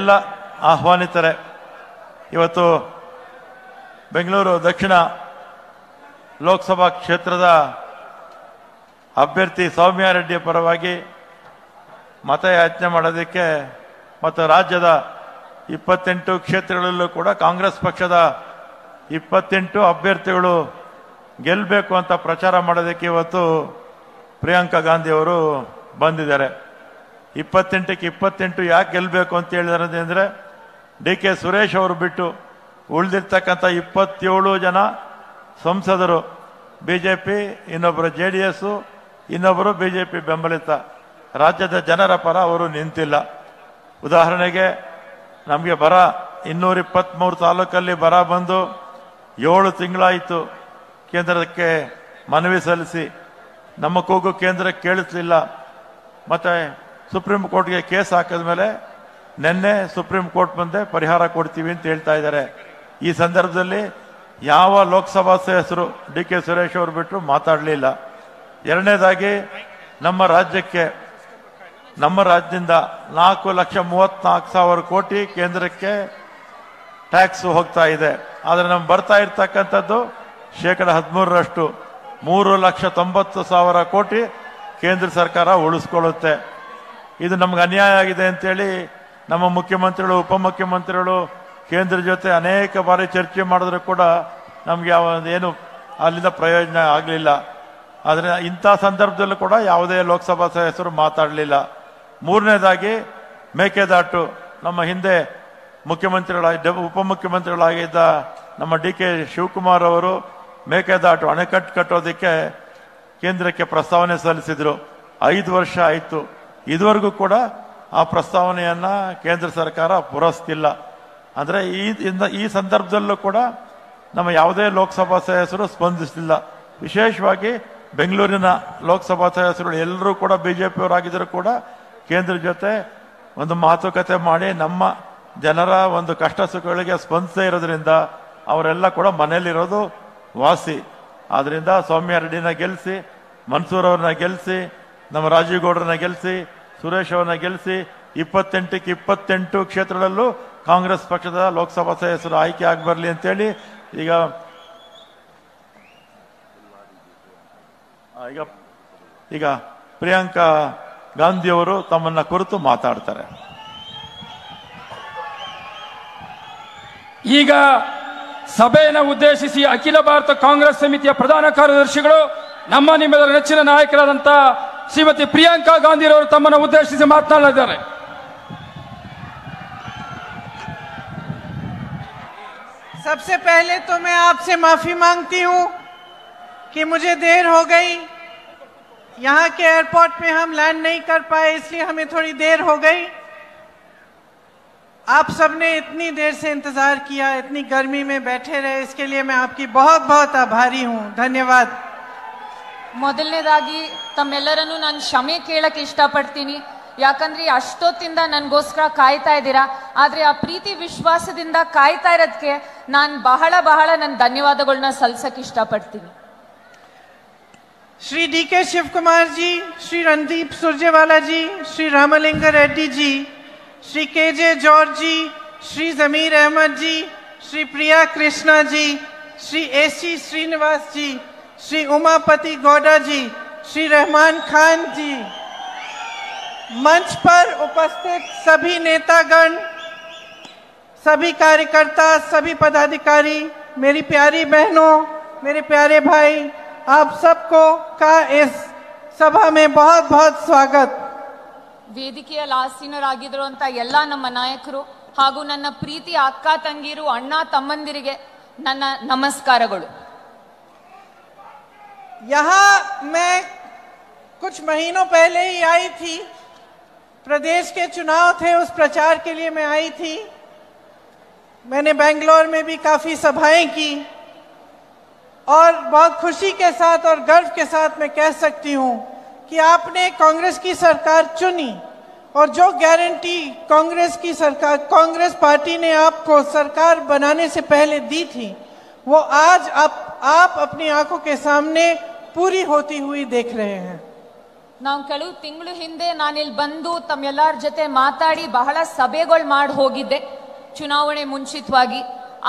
ಎಲ್ಲ ಆಹ್ವಾನಿತರೆ ಇವತ್ತು ಬೆಂಗಳೂರು ದಕ್ಷಿಣ ಲೋಕಸಭಾ ಕ್ಷೇತ್ರದ ಅಭ್ಯರ್ಥಿ ಸೌಮ್ಯ ರೆಡ್ಡಿ ಪರವಾಗಿ ಮತಯಾಚನೆ ಮಾಡೋದಕ್ಕೆ ಮತ್ತು ರಾಜ್ಯದ 28 ಕ್ಷೇತ್ರಗಳಲ್ಲೂ ಕೂಡ ಕಾಂಗ್ರೆಸ್ ಪಕ್ಷದ 28 ಅಭ್ಯರ್ಥಿಗಳು ಗೆಲ್ಲಬೇಕು ಅಂತ ಪ್ರಚಾರ ಮಾಡೋದಕ್ಕೆ ಇವತ್ತು ಪ್ರಿಯಾಂಕಾ ಗಾಂಧಿ ಅವರು ಬಂದಿದ್ದಾರೆ. 28ಕ್ಕೆ 28 ಯಾಕೆ ಗೆಲ್ಲಬೇಕು ಅಂತ ಹೇಳಿದಾರೆ ಅಂದರೆ ಡಿ.ಕೆ. ಸುರೇಶ್ ಅವರು ಬಿಟ್ಟು ಉಳಿದಿರ್ತಕ್ಕಂಥ 27 ಜನ ಸಂಸದರು ಬಿಜೆಪಿ, ಇನ್ನೊಬ್ಬರು JDS, ಇನ್ನೊಬ್ಬರು ಬಿಜೆಪಿ ಬೆಂಬಲಿತ. ರಾಜ್ಯದ ಜನರ ಪರ ಅವರು ನಿಂತಿಲ್ಲ. ಉದಾಹರಣೆಗೆ ನಮಗೆ ಬರ 223 ತಾಲೂಕಲ್ಲಿ ಬರ ಬಂದು 7 ತಿಂಗಳಾಯಿತು. ಕೇಂದ್ರಕ್ಕೆ ಮನವಿ ಸಲ್ಲಿಸಿ ನಮ್ಮ ಕೂಗು ಕೇಂದ್ರಕ್ಕೆ ಕೇಳಿಸಲಿಲ್ಲ. ಮತ್ತೆ ಸುಪ್ರೀಂ ಕೋರ್ಟ್ಗೆ ಕೇಸ್ ಹಾಕಿದ ಮೇಲೆ ನಿನ್ನೆ ಸುಪ್ರೀಂ ಕೋರ್ಟ್ ಮುಂದೆ ಪರಿಹಾರ ಕೊಡ್ತೀವಿ ಅಂತ ಹೇಳ್ತಾ ಇದ್ದಾರೆ. ಈ ಸಂದರ್ಭದಲ್ಲಿ ಯಾವ ಲೋಕಸಭಾ ಸದಸ್ಯರು ಡಿ.ಕೆ. ಸುರೇಶ್ ಅವರು ಬಿಟ್ಟರು ಮಾತಾಡಲಿಲ್ಲ. ಎರಡನೇದಾಗಿ ನಮ್ಮ ರಾಜ್ಯದಿಂದ 4,34,000 ಕೋಟಿ ಕೇಂದ್ರಕ್ಕೆ ಟ್ಯಾಕ್ಸ್ ಹೋಗ್ತಾ ಇದೆ. ಆದರೆ ನಮ್ಗೆ ಬರ್ತಾ ಇರ್ತಕ್ಕಂಥದ್ದು 13%. 3,90,000 ಕೋಟಿ ಕೇಂದ್ರ ಸರ್ಕಾರ ಉಳಿಸ್ಕೊಳ್ಳುತ್ತೆ. ಇದು ನಮ್ಗೆ ಅನ್ಯಾಯ ಆಗಿದೆ ಅಂತೇಳಿ ನಮ್ಮ ಮುಖ್ಯಮಂತ್ರಿಗಳು, ಉಪಮುಖ್ಯಮಂತ್ರಿಗಳು ಕೇಂದ್ರ ಜೊತೆ ಅನೇಕ ಬಾರಿ ಚರ್ಚೆ ಮಾಡಿದ್ರು ಕೂಡ ನಮ್ಗೆ ಏನು ಅಲ್ಲಿಂದ ಪ್ರಯೋಜನ ಆಗಲಿಲ್ಲ. ಆದರೆ ಇಂಥ ಸಂದರ್ಭದಲ್ಲೂ ಕೂಡ ಯಾವುದೇ ಲೋಕಸಭಾ ಸದಸ್ಯರು ಮಾತಾಡಲಿಲ್ಲ. ಮೂರನೇದಾಗಿ ಮೇಕೆದಾಟು, ನಮ್ಮ ಹಿಂದೆ ಉಪಮುಖ್ಯಮಂತ್ರಿಗಳಾಗಿದ್ದ ನಮ್ಮ ಡಿ.ಕೆ. ಶಿವಕುಮಾರ್ ಅವರು ಮೇಕೆದಾಟು ಅಣೆಕಟ್ಟು ಕಟ್ಟೋದಕ್ಕೆ ಕೇಂದ್ರಕ್ಕೆ ಪ್ರಸ್ತಾವನೆ ಸಲ್ಲಿಸಿದ್ರು. 5 ವರ್ಷ ಆಯಿತು. ಇದುವರೆಗೂ ಕೂಡ ಆ ಪ್ರಸ್ತಾವನೆಯನ್ನ ಕೇಂದ್ರ ಸರ್ಕಾರ ಪೂರೈಸ್ತಿಲ್ಲ. ಅಂದರೆ ಈ ಸಂದರ್ಭದಲ್ಲೂ ಕೂಡ ನಮ್ಮ ಯಾವುದೇ ಲೋಕಸಭಾ ಸದಸ್ಯರು ಸ್ಪಂದಿಸಲಿಲ್ಲ. ವಿಶೇಷವಾಗಿ ಬೆಂಗಳೂರಿನ ಲೋಕಸಭಾ ಸದಸ್ಯರು ಎಲ್ಲರೂ ಕೂಡ ಬಿಜೆಪಿಯವರಾಗಿದ್ದರೂ ಕೂಡ ಕೇಂದ್ರ ಜೊತೆ ಒಂದು ಮಾತುಕತೆ ಮಾಡಿ ನಮ್ಮ ಜನರ ಒಂದು ಕಷ್ಟ ಸುಖಗಳಿಗೆ ಸ್ಪಂದಿಸದೇ ಇರೋದ್ರಿಂದ ಅವರೆಲ್ಲ ಕೂಡ ಮನೆಯಲ್ಲಿರೋದು ವಾಸಿ. ಆದ್ರಿಂದ ಸೌಮ್ಯ ರೆಡ್ಡಿನ ಗೆಲ್ಲಿಸಿ, ಮನ್ಸೂರ್ ಅವ್ರನ್ನ ಗೆಲ್ಲಿಸಿ, ನಮ್ಮ ರಾಜೀವ್ ಗೌಡ್ರನ್ನ ಗೆಲ್ಲಿಸಿ, ಸುರೇಶ್ ಅವ್ರನ್ನ ಗೆಲ್ಲಿಸಿ 28ಕ್ಕೆ 28 ಕ್ಷೇತ್ರಗಳಲ್ಲೂ ಕಾಂಗ್ರೆಸ್ ಪಕ್ಷದ ಲೋಕಸಭಾ ಸದಸ್ಯರು ಆಯ್ಕೆ ಆಗಿ ಬರಲಿ ಅಂತೇಳಿ ಈಗ ಪ್ರಿಯಾಂಕಾ ಗಾಂಧಿ ಅವರು ತಮ್ಮನ್ನ ಕುರಿತು ಮಾತಾಡ್ತಾರೆ. ಈಗ ಸಭೆಯನ್ನು ಉದ್ದೇಶಿಸಿ ಅಖಿಲ ಭಾರತ ಕಾಂಗ್ರೆಸ್ ಸಮಿತಿಯ ಪ್ರಧಾನ ಕಾರ್ಯದರ್ಶಿಗಳು, ನಿಮ್ಮೆಲ್ಲರ ನೆಚ್ಚಿನ ನಾಯಕರಾದಂಥ ಶ್ರೀಮತಿ ಪ್ರಿಯಾಂಕಾ ಗಾಂಧಿ ಅವರು ತಮ್ಮನ್ನು ಉದ್ದೇಶಿಸಿ ಮಾತನಾಡಲಿದ್ದಾರೆ. सबसे पहले तो मैं आपसे माफी मांगती हूं कि मुझे देर हो गई. यहाँ के एयरपोर्ट में हम लैंड नहीं कर पाए, इसलिए हमें थोड़ी देर हो गई. आप सबने इतनी देर से इंतजार किया, इतनी गर्मी में बैठे रहे, इसके लिए मैं आपकी बहुत बहुत आभारी हूं. धन्यवाद. ಮೊದಲನೇದಾಗಿ ತಮ್ಮೆಲ್ಲರನ್ನು ನಾನು ಕ್ಷಮೆ ಕೇಳಕ್ಕೆ ಇಷ್ಟಪಡ್ತೀನಿ. ಯಾಕಂದ್ರೆ ಅಷ್ಟೊತ್ತಿಂದ ನನಗೋಸ್ಕರ ಕಾಯ್ತಾ ಇದ್ದೀರಾ. ಆದ್ರೆ ಆ ಪ್ರೀತಿ ವಿಶ್ವಾಸದಿಂದ ಕಾಯ್ತಾ ಇರೋದಕ್ಕೆ ನಾನು ಬಹಳ ನನ್ನ ಧನ್ಯವಾದಗಳನ್ನ ಸಲ್ಲಿಸಕ್ಕೆ ಇಷ್ಟಪಡ್ತೀನಿ. श्री डी.के. शिव कुमार जी, श्री रणदीप सुरजेवाला जी, श्री रामलिंग रेड्डी जी, श्री के.जे. जॉर्ज जी, श्री जमीर अहमद जी, श्री प्रिया कृष्णा जी, श्री एसी श्रीनिवास जी, श्री उमापति गौड़ा जी, श्री रहमान खान जी, मंच पर उपस्थित सभी नेतागण, सभी कार्यकर्ता, सभी पदाधिकारी, मेरी प्यारी बहनों, मेरे प्यारे भाई, आप सबको का इस सभा में बहुत बहुत स्वागत. ವೇದಿಕೆಯಲ್ಲಿ ಆಸೀನರಾಗಿರುವಂತ ಎಲ್ಲ ನಮ್ಮ ನಾಯಕರು ಹಾಗೂ ನನ್ನ ಪ್ರೀತಿ ಅಕ್ಕ ತಂಗಿರು, ಅಣ್ಣ ತಮ್ಮಂದಿರಿಗೆ ನನ್ನ ನಮಸ್ಕಾರಗಳು. यहाँ मैं कुछ महीनों पहले ही आई थी. प्रदेश के चुनाव थे, उस प्रचार के लिए मैं आई थी. मैंने बेंगलोर में भी काफी सभाएं की और बहुत खुशी के साथ और गर्व के साथ मैं कह सकती हूं कि आपने कांग्रेस की सरकार चुनी और जो गारंटी कांग्रेस की सरकार, कांग्रेस पार्टी ने आपको सरकार बनाने से पहले दी थी, वो आज आप अपनी आंखों के सामने पूरी होती हुई देख रहे हैं. ನಾವು ಕೆಲವು ತಿಂಗಳು ಹಿಂದೆ ನಾನಿಲ್ಲಿ ಬಂದು ತಮ್ಮೆಲ್ಲರ ಜೊತೆ ಮಾತಾಡಿ ಬಹಳ ಸಭೆಗಳು ಮಾಡಿ ಹೋಗಿದ್ದೆ ಚುನಾವಣೆ ಮುಂಚಿತವಾಗಿ.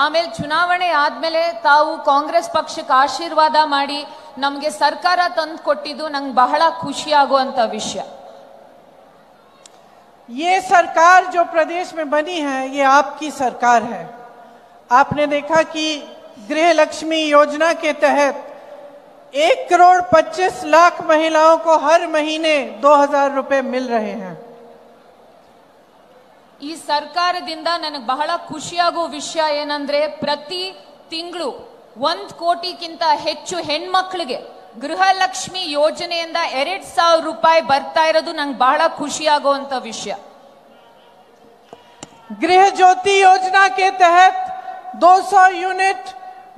ಆಮೇಲೆ ಚುನಾವಣೆ ಆದ್ಮೇಲೆ ತಾವು ಕಾಂಗ್ರೆಸ್ ಪಕ್ಷಕ್ಕೆ ಆಶೀರ್ವಾದ ಮಾಡಿ ನಮಗೆ ಸರ್ಕಾರ ತಂದು ಕೊಟ್ಟಿದ್ದು ನಂಗೆ ಬಹಳ ಖುಷಿ ಆಗುವಂತ ವಿಷಯ. ये सरकार जो प्रदेश में बनी है ये आपकी सरकार है. आपने देखा कि गृह लक्ष्मी योजना के तहत 1,25,00,000 महिलाओं को हर महीने 2,000 रुपए मिल रहे हैं. ಈ ಸರ್ಕಾರದಿಂದ ನನಗೆ ಬಹಳ ಖುಷಿಯಾಗೋ ವಿಷಯ ಏನಂದ್ರೆ ಪ್ರತಿ ತಿಂಗಳು 1 ಕೋಟಿಗಿಂತ ಹೆಚ್ಚು ಹೆಣ್ಮಕ್ಳಿಗೆ ಗೃಹಲಕ್ಷ್ಮಿ ಯೋಜನೆಯಿಂದ 2,000 ರೂಪಾಯಿ ಬರ್ತಾ ಇರೋದು ನಂಗೆ ಬಹಳ ಖುಷಿಯಾಗುವಂತ ವಿಷಯ. गृह ज्योति योजना के तहत 200 यूनिट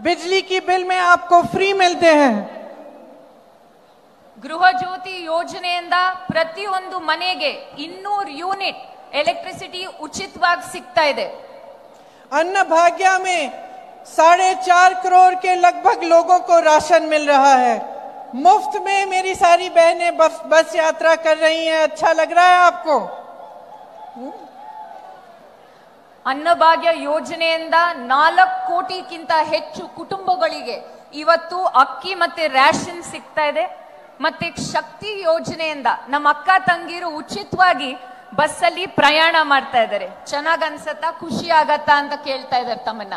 बिजली की बिल में आपको फ्री मिलते हैं. ಗೃಹ ಜ್ಯೋತಿ ಯೋಜನೆಯಿಂದ ಪ್ರತಿಯೊಂದು ಮನೆಗೆ 200 ಯೂನಿಟ್ ಎಲೆಕ್ಟ್ರಿಸಿಟಿ ಉಚಿತವಾಗಿ ಸಿಗ್ತಾ ಇದೆ. अन्न भाग्य में 4.5 करोड़ के लगभग लोगों को राशन मिल रहा है. मुफ्त में मेरी सारी बहनें बस यात्रा कर रही हैं. अच्छा लग रहा है आपको? ಅನ್ನಭಾಗ್ಯ ಯೋಜನೆಯಿಂದ 4 ಕೋಟಿಗಿಂತ ಹೆಚ್ಚು ಕುಟುಂಬಗಳಿಗೆ ಇವತ್ತು ಅಕ್ಕಿ ಮತ್ತೆ ರೇಷನ್ ಸಿಗ್ತಾ ಇದೆ. ಮತ್ತೆ ಶಕ್ತಿ ಯೋಜನೆಯಿಂದ ನಮ್ಮ ಅಕ್ಕ ತಂಗಿರು ಉಚಿತವಾಗಿ ಬಸ್ಸಲ್ಲಿ ಪ್ರಯಾಣ ಮಾಡ್ತಾ ಇದ್ದಾರೆ. ಚೆನ್ನಾಗ್ ಅನ್ಸತ್ತಾ, ಖುಷಿ ಆಗತ್ತಾ ಅಂತ ಕೇಳ್ತಾ ಇದ್ದಾರೆ ತಮ್ಮನ್ನ.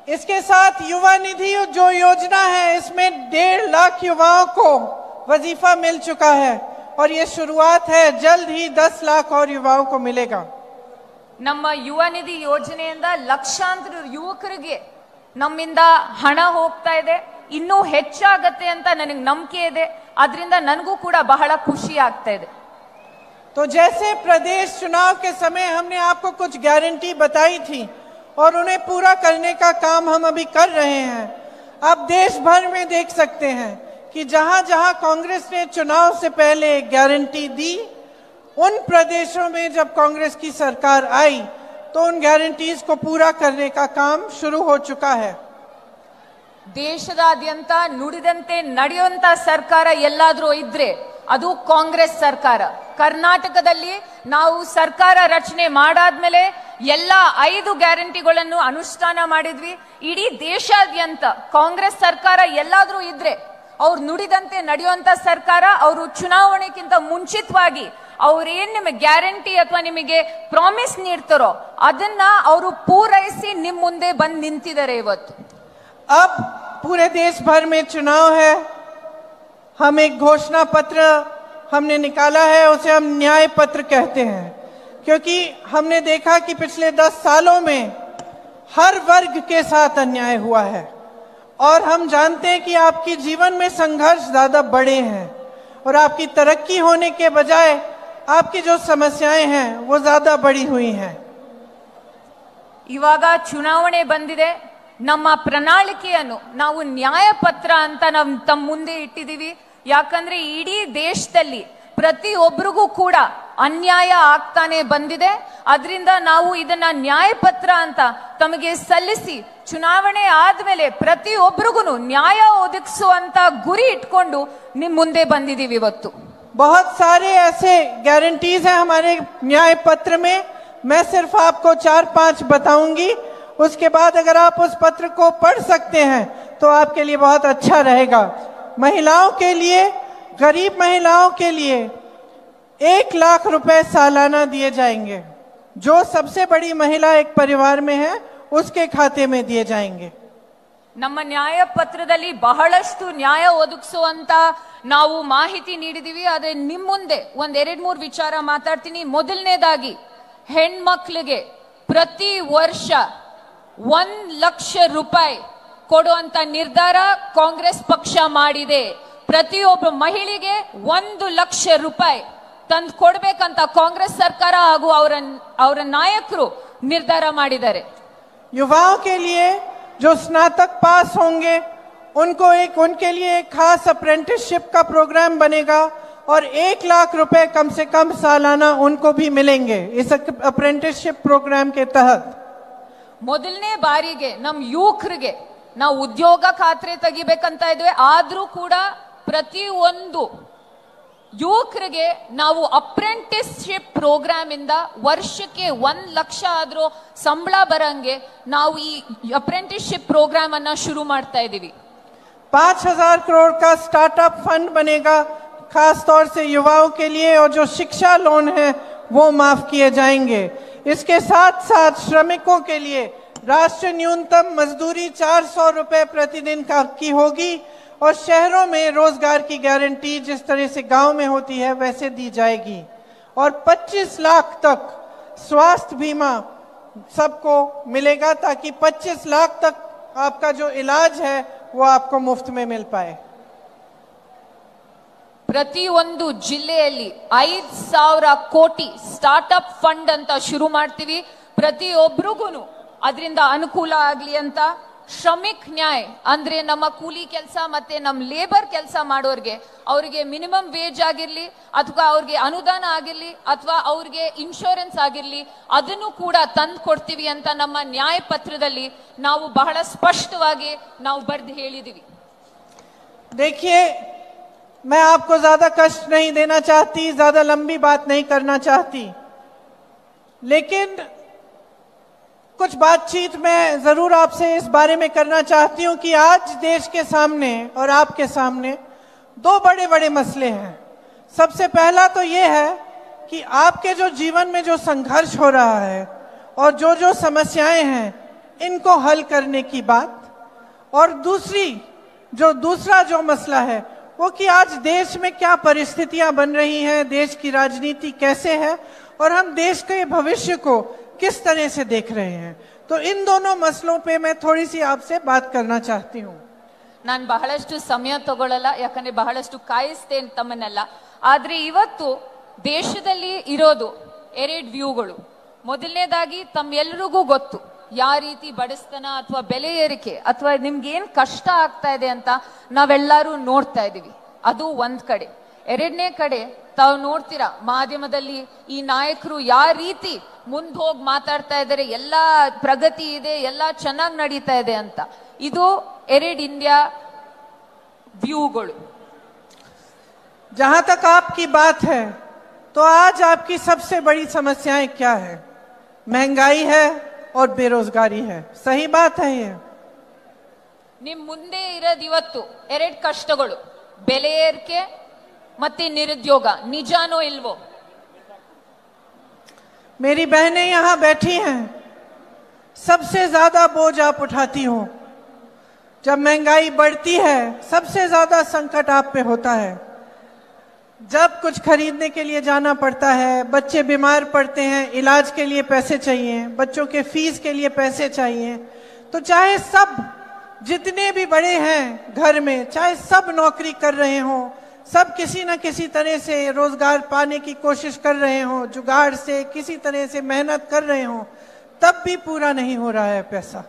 इसके साथ युवा निधि जो योजना है इसमें 1.5 लाख युवाओं को वजीफा मिल चुका है और ये शुरुआत है. जल्द ही 10 लाख और युवाओं को मिलेगा. ನಮ್ಮ ಯುವ ನಿಧಿ ಯೋಜನೆಯಿಂದ ಲಕ್ಷಾಂತರ ಯುವಕರಿಗೆ ನಮ್ಮಿಂದ ಹಣ ಹೋಗ್ತಾ ಇದೆ. ಇನ್ನೂ ಹೆಚ್ಚಾಗತ್ತೆ ಅಂತ ನನಗೆ ನಂಬಿಕೆ ಇದೆ. ಅದರಿಂದ ನನಗೂ ಕೂಡ ಬಹಳ ಖುಷಿ ಆಗ್ತಾ ಇದೆ. तो जैसे प्रदेश चुनाव के समय हमने आपको कुछ गारंटी बताई थी और उन्हें पूरा करने का काम हम अभी कर रहे हैं. आप देश भर में देख सकते हैं कि जहां जहां कांग्रेस ने चुनाव से पहले गारंटी दी, उन प्रदेशों में जब कांग्रेस की सरकार आई तो उन गारंटीज को पूरा करने का काम शुरू हो चुका है. ದೇಶದಾದ್ಯಂತ ನುಡಿದಂತೆ ನಡೆಯುವಂತ ಸರ್ಕಾರ ಎಲ್ಲಾದ್ರೂ ಇದ್ರೆ ಅದು ಕಾಂಗ್ರೆಸ್ ಸರ್ಕಾರ. ಕರ್ನಾಟಕದಲ್ಲಿ ನಾವು ಸರ್ಕಾರ ರಚನೆ ಮಾಡಾದ್ಮೇಲೆ ಎಲ್ಲ 5 ಗ್ಯಾರಂಟಿಗಳನ್ನು ಅನುಷ್ಠಾನ ಮಾಡಿದ್ವಿ. ಇಡೀ ದೇಶಾದ್ಯಂತ ಕಾಂಗ್ರೆಸ್ ಸರ್ಕಾರ ಎಲ್ಲಾದ್ರೂ ಇದ್ರೆ ಅವ್ರು ನುಡಿದಂತೆ ನಡೆಯುವಂತ ಸರ್ಕಾರ. ಅವರು ಚುನಾವಣೆಗಿಂತ ಮುಂಚಿತವಾಗಿ ಅವ್ರೇನ್ ನಿಮಗೆ ಗ್ಯಾರಂಟಿ ಅಥವಾ ನಿಮಗೆ ಪ್ರಾಮಿಸ್ ನೀಡ್ತಾರೋ ಅದನ್ನ ಅವರು ಪೂರೈಸಿ ನಿಮ್ ಮುಂದೆ ಬಂದು ನಿಂತಿದ್ದಾರೆ ಇವತ್ತು. अब पूरे देश भर में चुनाव है. हम एक घोषणा पत्र हमने निकाला है, उसे हम न्याय पत्र कहते हैं, क्योंकि हमने देखा कि पिछले 10 सालों में हर वर्ग के साथ अन्याय हुआ है और हम जानते हैं कि आपकी जीवन में संघर्ष ज्यादा बड़े हैं और आपकी तरक्की होने के बजाय आपकी जो समस्याएं हैं वो ज्यादा बड़ी हुई हैं. ಇವಾಗ ಚುನಾವಣೆ ಬಂದಿದೆ. ನಮ್ಮ ಪ್ರಣಾಳಿಕೆಯನ್ನು ನಾವು ನ್ಯಾಯ ಪತ್ರ ಅಂತ ನಾವು ತಮ್ಮ ಮುಂದೆ ಇಟ್ಟಿದ್ದೀವಿ. ಯಾಕಂದ್ರೆ ಇಡೀ ದೇಶದಲ್ಲಿ ಪ್ರತಿಯೊಬ್ಬರಿಗೂ ಕೂಡ ಅನ್ಯಾಯ ಆಗ್ತಾನೆ ಬಂದಿದೆ. ಅದರಿಂದ ನಾವು ಇದನ್ನ ನ್ಯಾಯ ಪತ್ರ ಅಂತ ತಮಗೆ ಸಲ್ಲಿಸಿ ಚುನಾವಣೆ ಆದ್ಮೇಲೆ ಪ್ರತಿಯೊಬ್ಬರಿಗೂ ನ್ಯಾಯ ಒದಗಿಸುವಂತ ಗುರಿ ಇಟ್ಕೊಂಡು ನಿಮ್ ಮುಂದೆ ಬಂದಿದ್ದೀವಿ ಇವತ್ತು. बहुत सारे ऐसे गारंटीज हैं हमारे न्याय पत्र में. मैं सिर्फ आपको 4-5 बताऊंगी. उसके बाद अगर आप उस पत्र को पढ़ सकते हैं तो आपके लिए बहुत अच्छा रहेगा. महिलाओं के लिए, गरीब महिलाओं के लिए 1 लाख रुपए सालाना दिए जाएंगे. जो सबसे बड़ी महिला एक परिवार में है उसके खाते में दिए जाएंगे. ನಮ್ಮ ನ್ಯಾಯ ಪತ್ರದಲ್ಲಿ ಬಹಳಷ್ಟು ನ್ಯಾಯ ಒದಗಿಸುವಂತ ನಾವು ಮಾಹಿತಿ ನೀಡಿದೀವಿ. ಆದ್ರೆ ನಿಮ್ ಮುಂದೆ 1-2-3 ವಿಚಾರ ಮಾತಾಡ್ತೀನಿ. ಮೊದಲನೇದಾಗಿ ಹೆಣ್ಮಕ್ಳಿಗೆ ಪ್ರತಿ ವರ್ಷ 1 ಲಕ್ಷ ರೂಪಾಯಿ ಕೊಡುವಂತ ನಿರ್ಧಾರ ಕಾಂಗ್ರೆಸ್ ಪಕ್ಷ ಮಾಡಿದೆ. ಪ್ರತಿಯೊಬ್ಬ ಮಹಿಳೆಗೆ 1 ಲಕ್ಷ ರೂಪಾಯಿ ತಂದು ಕೊಡ್ಬೇಕಂತ ಕಾಂಗ್ರೆಸ್ ಸರ್ಕಾರ ಹಾಗೂ ಅವರ ನಾಯಕರು ನಿರ್ಧಾರ ಮಾಡಿದ್ದಾರೆ. युवाओं के लिए जो स्नातक पास होंगे उनके लिए एक खास अप्रेंटिसशिप का प्रोग्राम बनेगा और 1 लाख रुपए कम से कम सालाना उनको भी मिलेंगे इस अप्रेंटिसशिप प्रोग्राम के तहत. ಮೊದಲನೇ ಬಾರಿಗೆ ನಮ್ಮ ಯುವಕರಿಗೆ ನಾವು ಉದ್ಯೋಗ ಖಾತ್ರಿ ತೆಗಿಬೇಕಂತ ಇದ್ವಿ. ಆದ್ರೂ ಕೂಡ ಪ್ರತಿಯೊಂದು ಯುವಕರಿಗೆ ನಾವು ಅಪ್ರೆಂಟಿಸ್ಶಿಪ್ ಪ್ರೋಗ್ರಾಮ್ ಇಂದ ವರ್ಷಕ್ಕೆ 1 ಲಕ್ಷ ಆದ್ರೂ ಸಂಬಳ ಬರಂಗೆ ನಾವು ಈ ಅಪ್ರೆಂಟಿಸ್ಶಿಪ್ ಪ್ರೋಗ್ರಾಮ್ ಅನ್ನ ಶುರು ಮಾಡ್ತಾ ಇದೀವಿ. 5,000 करोड़ का स्टार्टअप फंड बनेगा, खास तौर से युवाओं के लिए, और जो शिक्षा लोन है वो माफ किए जाएंगे. इसके साथ साथ श्रमिकों के लिए राष्ट्रीय न्यूनतम मजदूरी 400 रुपए प्रतिदिन की होगी, और शहरों में रोजगार की गारंटी जिस तरह से गांव में होती है वैसे दी जाएगी. और 25 लाख तक स्वास्थ्य बीमा सबको मिलेगा, ताकि 25 लाख तक आपका जो इलाज है वो आपको मुफ्त में मिल पाए. ಪ್ರತಿಯೊಂದು ಜಿಲ್ಲೆಯಲ್ಲಿ 5,000 ಕೋಟಿ ಸ್ಟಾರ್ಟ್ಅಪ್ ಫಂಡ್ ಅಂತ ಶುರು ಮಾಡ್ತೀವಿ. ಪ್ರತಿಯೊಬ್ಬರಿಗೂ ಅದರಿಂದ ಅನುಕೂಲ ಆಗ್ಲಿ ಅಂತ ಶ್ರಮಿಕ್ ನ್ಯಾಯ್ ಅಂದ್ರೆ ನಮ್ಮ ಕೂಲಿ ಕೆಲಸ ಮತ್ತೆ ನಮ್ಮ ಲೇಬರ್ ಕೆಲಸ ಮಾಡೋರ್ಗೆ ಅವರಿಗೆ ಮಿನಿಮಮ್ ವೇಜ್ ಆಗಿರ್ಲಿ ಅಥವಾ ಅವ್ರಿಗೆ ಅನುದಾನ ಆಗಿರ್ಲಿ ಅಥವಾ ಅವ್ರಿಗೆ ಇನ್ಶೂರೆನ್ಸ್ ಆಗಿರ್ಲಿ ಅದನ್ನು ಕೂಡ ತಂದು ಕೊಡ್ತೀವಿ ಅಂತ ನಮ್ಮ ನ್ಯಾಯ ಪತ್ರದಲ್ಲಿ ನಾವು ಬಹಳ ಸ್ಪಷ್ಟವಾಗಿ ನಾವು ಬರೆದು ಹೇಳಿದೀವಿ. देखिए, मैं आपको ज्यादा कष्ट नहीं देना चाहती, ज्यादा लंबी बात नहीं करना चाहती, लेकिन कुछ बातचीत मैं जरूर आपसे इस बारे में करना चाहती हूं कि आज देश के सामने और आपके सामने 2 बड़े बड़े मसले हैं. सबसे पहला तो ये है कि आपके जो जीवन में जो संघर्ष हो रहा है और जो समस्याएं हैं इनको हल करने की बात, और दूसरा जो मसला है वो कि आज देश में क्या परिस्थितियां बन रही हैं, देश की राजनीति कैसे है और हम देश के भविष्य को किस तरह से देख रहे हैं. तो इन दोनों मसलों पे मैं थोड़ी सी आपसे बात करना चाहती हूँ. ನಾನು ಬಹಳಷ್ಟು ಸಮಯ ತಗೊಳ್ಳಲ್ಲ, ಯಾಕಂದ್ರೆ ಬಹಳಷ್ಟು ಕಾಯಿಸ್ತೇನೆ ತಮ್ಮನ್ನೆಲ್ಲ. ಆದ್ರೆ ಇವತ್ತು ದೇಶದಲ್ಲಿ ಇರೋದು 2 ವ್ಯೂಗಳು. ಮೊದಲನೇದಾಗಿ ತಮ್ಮೆಲ್ಲರಿಗೂ ಗೊತ್ತು ಯಾವ ರೀತಿ ಬಡಸ್ತನ ಅಥವಾ ಬೆಲೆ ಏರಿಕೆ ಅಥವಾ ನಿಮ್ಗೆ ಏನ್ ಕಷ್ಟ ಆಗ್ತಾ ಇದೆ ಅಂತ ನಾವೆಲ್ಲರೂ ನೋಡ್ತಾ ಇದೀವಿ. ಅದು ಒಂದ್ ಕಡೆ. ಎರಡನೇ ಕಡೆ ತಾವು ನೋಡ್ತೀರಾ ಮಾಧ್ಯಮದಲ್ಲಿ ಈ ನಾಯಕರು ಯಾವ ರೀತಿ ಮುಂದೆ ಹೋಗಿ ಮಾತಾಡ್ತಾ ಇದ್ದಾರೆ, ಎಲ್ಲಾ ಪ್ರಗತಿ ಇದೆ, ಎಲ್ಲಾ ಚೆನ್ನಾಗಿ ನಡೀತಾ ಇದೆ ಅಂತ. ಇದು 2 ಇಂಡಿಯಾ ವ್ಯೂಗಳು. जहां तक आपकी बात है तो आज आपकी सबसे बड़ी समस्याएं क्या है? महंगाई है और बेरोजगारी है. सही बात है ये? ನಿಮ್ ಮುಂದೆ ಇರೋದು ಇವತ್ತು 2 ಕಷ್ಟಗಳು, ಬೆಲೆ ಏರಿಕೆ ಮತ್ತೆ ನಿರುದ್ಯೋಗ. ನಿಜಾನೋ ಇಲ್ವೋ? मेरी बहनें यहां बैठी हैं, सबसे ज्यादा बोझ आप उठाती हो. जब महंगाई बढ़ती है सबसे ज्यादा संकट आप पे होता है. जब कुछ खरीदने के लिए जाना पड़ता है, बच्चे बीमार पड़ते हैं, इलाज के लिए पैसे चाहिए, बच्चों के फीस के लिए पैसे चाहिए, तो चाहे सब जितने भी बड़े हैं घर में, चाहे सब नौकरी कर रहे हों, सब किसी न किसी तरह से रोजगार पाने की कोशिश कर रहे हों, जुगाड़ से किसी तरह से मेहनत कर रहे हों, तब भी पूरा नहीं हो रहा है पैसा.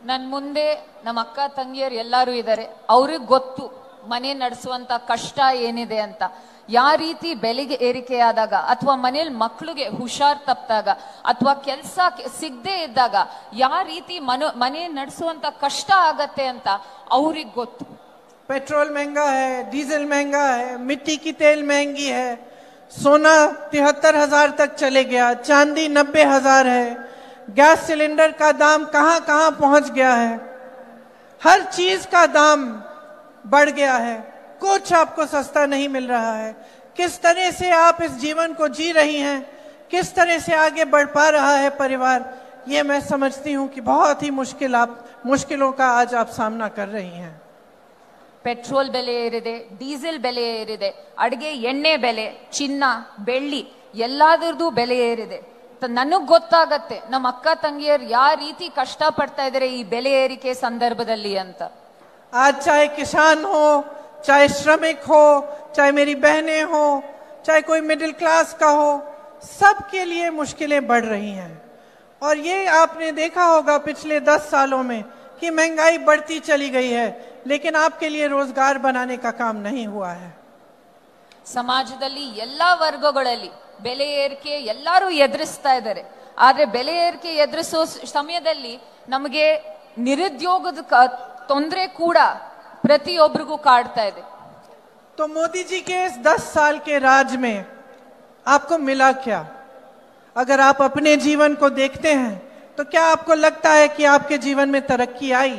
ನನ್ ಮುಂದೆ ನಮ್ಮ ಅಕ್ಕ ತಂಗಿಯರು ಎಲ್ಲರೂ ಇದ್ದಾರೆ. ಅವ್ರಿಗೆ ಗೊತ್ತು ಮನೆ ನಡೆಸುವಂತ ಕಷ್ಟ ಏನಿದೆ ಅಂತ. ಯಾವ ರೀತಿ ಬೆಲೆಗೆ ಏರಿಕೆ ಆದಾಗ ಅಥವಾ ಮನೇಲಿ ಮಕ್ಕಳಿಗೆ ಹುಷಾರ್ ತಪ್ಪಿದಾಗ ಅಥವಾ ಕೆಲಸ ಸಿಗದೆ ಇದ್ದಾಗ ಯಾವ ರೀತಿ ಮನೆ ನಡೆಸುವಂತ ಕಷ್ಟ ಆಗತ್ತೆ ಅಂತ ಅವ್ರಿಗೆ ಗೊತ್ತು. पेट्रोल महंगा है, डीजल महंगा है, मिट्टी की तेल महंगी है, सोना 73,000 तक चले गया, चांदी 90,000 है, गैस सिलेंडर का दाम कहां कहां पहुंच गया है, हर चीज का दाम बढ़ गया है, कुछ आपको सस्ता नहीं मिल रहा है. किस तरह से आप इस जीवन को जी रही हैं, किस तरह से आगे बढ़ पा रहा है परिवार, ये मैं समझती हूं कि बहुत ही मुश्किलों का आज आप सामना कर रही हैं. ಪೆಟ್ರೋಲ್ ಬೆಲೆ ಏರಿದೆ, ಡೀಸೆಲ್ ಬೆಲೆ ಏರಿದೆ, ಅಡುಗೆ ಎಣ್ಣೆ ಬೆಲೆ, ಚಿನ್ನ ಬೆಳ್ಳಿ ಎಲ್ಲಾದ್ರದ್ದು ಬೆಲೆ ಏರಿದೆ. ನನಗ್ ಗೊತ್ತಾಗತ್ತೆ ನಮ್ಮ ಅಕ್ಕ ತಂಗಿಯರು ಯಾವ ರೀತಿ ಕಷ್ಟ ಪಡ್ತಾ ಇದಾರೆ ಈ ಬೆಲೆ ಏರಿಕೆ ಸಂದರ್ಭದಲ್ಲಿ ಅಂತ. आज चाहे किसान हो, चाहे श्रमिक हो, चाहे मेरी बहनें हो, चाहे कोई मिडिल क्लास का हो, सबके लिए मुश्किलें बढ़ रही हैं. और ये आपने देखा होगा पिछले 10 सालों में कि महंगाई बढ़ती चली गई है, लेकिन आपके लिए रोजगार बनाने का काम नहीं हुआ है. ಸಮಾಜದಲ್ಲಿ ಎಲ್ಲಾ ವರ್ಗಗಳಲ್ಲಿ ಬೆಲೆ ಏರಿಕೆ ಎಲ್ಲರೂ ಎದುರಿಸ್ತಾ ಇದ್ದಾರೆ. ಆದ್ರೆ ಬೆಲೆ ಏರಿಕೆ ಎದುರಿಸೋ ಸಮಯದಲ್ಲಿ ನಮಗೆ ನಿರುದ್ಯೋಗದ ತೊಂದರೆ ಕೂಡ ಪ್ರತಿಯೊಬ್ಬರಿಗೂ ಕಾಡ್ತಾ ಇದೆ. तो मोदी जी के इस 10 साल के राज में आपको मिला क्या? अगर आप अपने जीवन को देखते हैं तो क्या आपको लगता है कि आपके जीवन में तरक्की आई?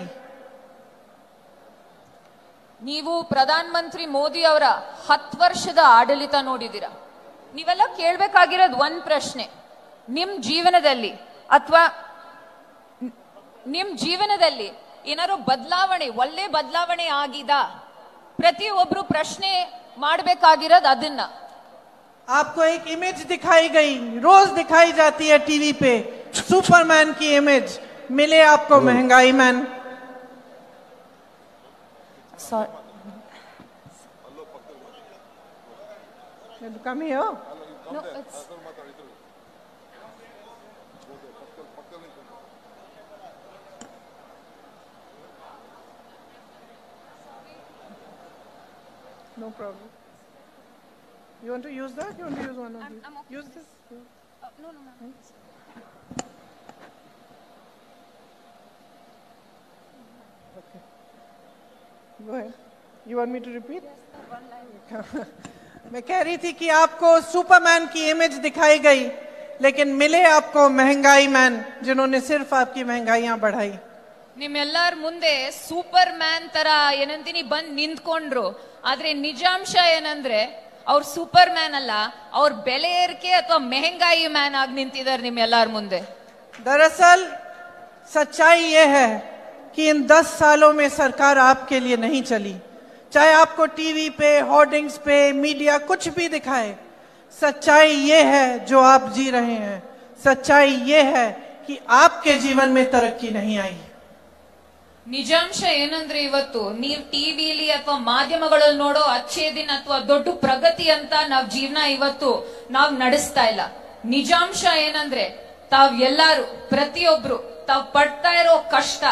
ನೀವು ಪ್ರಧಾನ ಮಂತ್ರಿ ಮೋದಿ ಅವರ 10 ವರ್ಷದ ಆಡಳಿತ ನೋಡಿದಿರ. ನೀವೆಲ್ಲ ಕೇಳಬೇಕಾಗಿರೋದು ಒಂದು ಪ್ರಶ್ನೆ, ನಿಮ್ಮ ಜೀವನದಲ್ಲಿ ಅಥವಾ ನಿಮ್ಮ ಜೀವನದಲ್ಲಿ ಏನಾದ್ರು ಬದಲಾವಣೆ, ಒಳ್ಳೆ ಬದಲಾವಣೆ ಆಗಿದಾ? ಪ್ರತಿಯೊಬ್ಬರು ಪ್ರಶ್ನೆ ಮಾಡಬೇಕಾಗಿರೋದು ಅದನ್ನ. आपको एक इमेज दिखाई गई, रोज दिखाई जाती है टीवी पे, सुपरमैन की इमेज. मिले आपको महंगाई man? Come here. No, it's... No problem. You want to use that? You want to use one of these? I'm okay. Use this? No, ma'am. Okay. Go ahead. You want me to repeat? Yes, one line. मैं कह रही थी कि आपको Superman की image दिखाई गई, लेकिन मिले आपको महंगाई मैन, जिन्होंने सिर्फ आपकी महंगाइयां बढ़ाई. ನಿಮ್ಮೆಲ್ಲರ ಮುಂದೆ ಸೂಪರ್ ಮ್ಯಾನ್ ತರ ಏನಂತೀನಿ ಬಂದ್ ನಿಂತ್ಕೊಂಡ್ರು. ಆದ್ರೆ ನಿಜಾಂಶ ಏನಂದ್ರೆ ಅವ್ರ ಸೂಪರ್ ಮ್ಯಾನ್ ಅಲ್ಲ, ಅವ್ರ ಬೆಲೆ ಏರಿಕೆ ಅಥವಾ ಮೆಹಂಗಾಯಿ ಮ್ಯಾನ್ ಆಗಿ ನಿಂತಿದ್ದಾರೆ ನಿಮ್ಮೆಲ್ಲರ ಮುಂದೆ. दरअसल सच्चाई ये है कि इन 10 सालों में सरकार आपके लिए नहीं चली. चाहे आपको टीवी पे, होर्डिंग्स पे, मीडिया कुछ भी दिखाए, सच्चाई ये है जो आप जी रहे हैं. सच्चाई ये है कि आपके जीवन में तरक्की नहीं आई. ನಿಜಾಂಶ ಏನಂದ್ರೆ ಇವತ್ತು ನೀವ್ ಟಿವಿಲಿ ಅಥವಾ ಮಾಧ್ಯಮಗಳಲ್ಲಿ ನೋಡೋ ಅಚ್ಚೇ ದಿನ ಅಥವಾ ದೊಡ್ಡ ಪ್ರಗತಿ ಅಂತ ನಾವ್ ಜೀವನ ಇವತ್ತು ನಾವ್ ನಡೆಸ್ತಾ ಇಲ್ಲ. ನಿಜಾಂಶ ಏನಂದ್ರೆ ತಾವ್ ಎಲ್ಲಾರು ಪ್ರತಿಯೊಬ್ರು ತಾವ್ ಪಡ್ತಾ ಇರೋ ಕಷ್ಟ,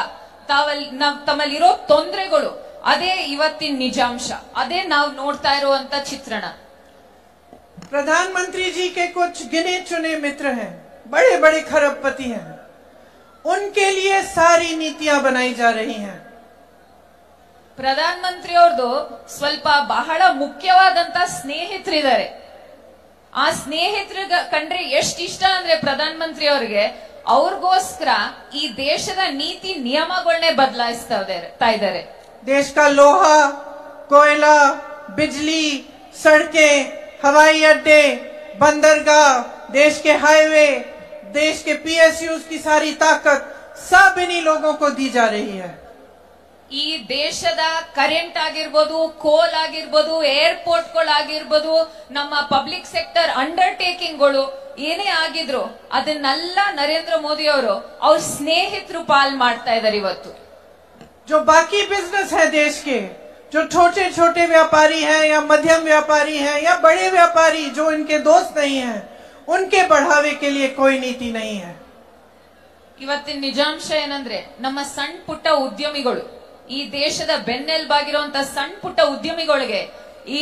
ತಮ್ಮಲ್ಲಿರೋ ತೊಂದರೆಗಳು, ಅದೇ ಇವತ್ತಿನ ನಿಜಾಂಶ, ಅದೇ ನಾವ್ ನೋಡ್ತಾ ಇರುವಂತ ಚಿತ್ರಣ. प्रधानमंत्री जी के कुछ गिने चुने मित्र हैं, बड़े बड़े खरबपति हैं, उनके लिए सारी नीतियां बनाई जा रही हैं. ಪ್ರಧಾನ ಮಂತ್ರಿ ಅವ್ರದ್ದು ಸ್ವಲ್ಪ ಬಹಳ ಮುಖ್ಯವಾದಂತ ಸ್ನೇಹಿತರಿದ್ದಾರೆ. ಆ ಸ್ನೇಹಿತರ ಕಂಡ್ರೆ ಎಷ್ಟು ಇಷ್ಟ ಅಂದ್ರೆ ಪ್ರಧಾನ ಮಂತ್ರಿ ಅವ್ರಿಗೆ, ಅವ್ರಿಗೋಸ್ಕರ ಈ ದೇಶದ ನೀತಿ ನಿಯಮಗಳನ್ನೇ ಬದಲಾಯಿಸ್ತಾ ಇದ್ದಾರೆ. देश का लोहा, कोयला, बिजली, सड़कें, हवाई अड्डे, बंदरगाह, देश के हाईवे, देश के PSUs की सारी ताकत सब इन्हीं लोगों को दी जा रही है. ಈ ದೇಶದ ಕರೆಂಟ್ ಆಗಿರ್ಬೋದು, ಕೋಲ್ ಆಗಿರ್ಬೋದು, ಏರ್ಪೋರ್ಟ್ ಗಳಾಗಿರ್ಬೋದು, ನಮ್ಮ ಪಬ್ಲಿಕ್ ಸೆಕ್ಟರ್ ಅಂಡರ್ಟೇಕಿಂಗ್ಗಳು ಏನೇ ಆಗಿದ್ರು ಅದನ್ನೆಲ್ಲ ನರೇಂದ್ರ ಮೋದಿ ಅವರು ಅವ್ರ ಸ್ನೇಹಿತರು ಪಾಲ್ ಮಾಡ್ತಾ ಇದ್ದಾರೆ ಇವತ್ತು. जो बाकी बिजनेस है देश के, जो छोटे छोटे व्यापारी हैं या मध्यम व्यापारी हैं या बड़े व्यापारी जो इनके दोस्त नहीं हैं, उनके बढ़ावे के लिए कोई नीति नहीं है. ಇವತ್ತಿನ ನಿಜಾಂಶ ಏನಂದ್ರೆ ನಮ್ಮ ಸಣ್ಣ ಪುಟ್ಟ ಉದ್ಯಮಿಗಳು, ಈ ದೇಶದ ಬೆನ್ನೆಲುಬಾಗಿರುವಂತ ಸಣ್ಣ ಪುಟ್ಟ ಉದ್ಯಮಿಗಳಿಗೆ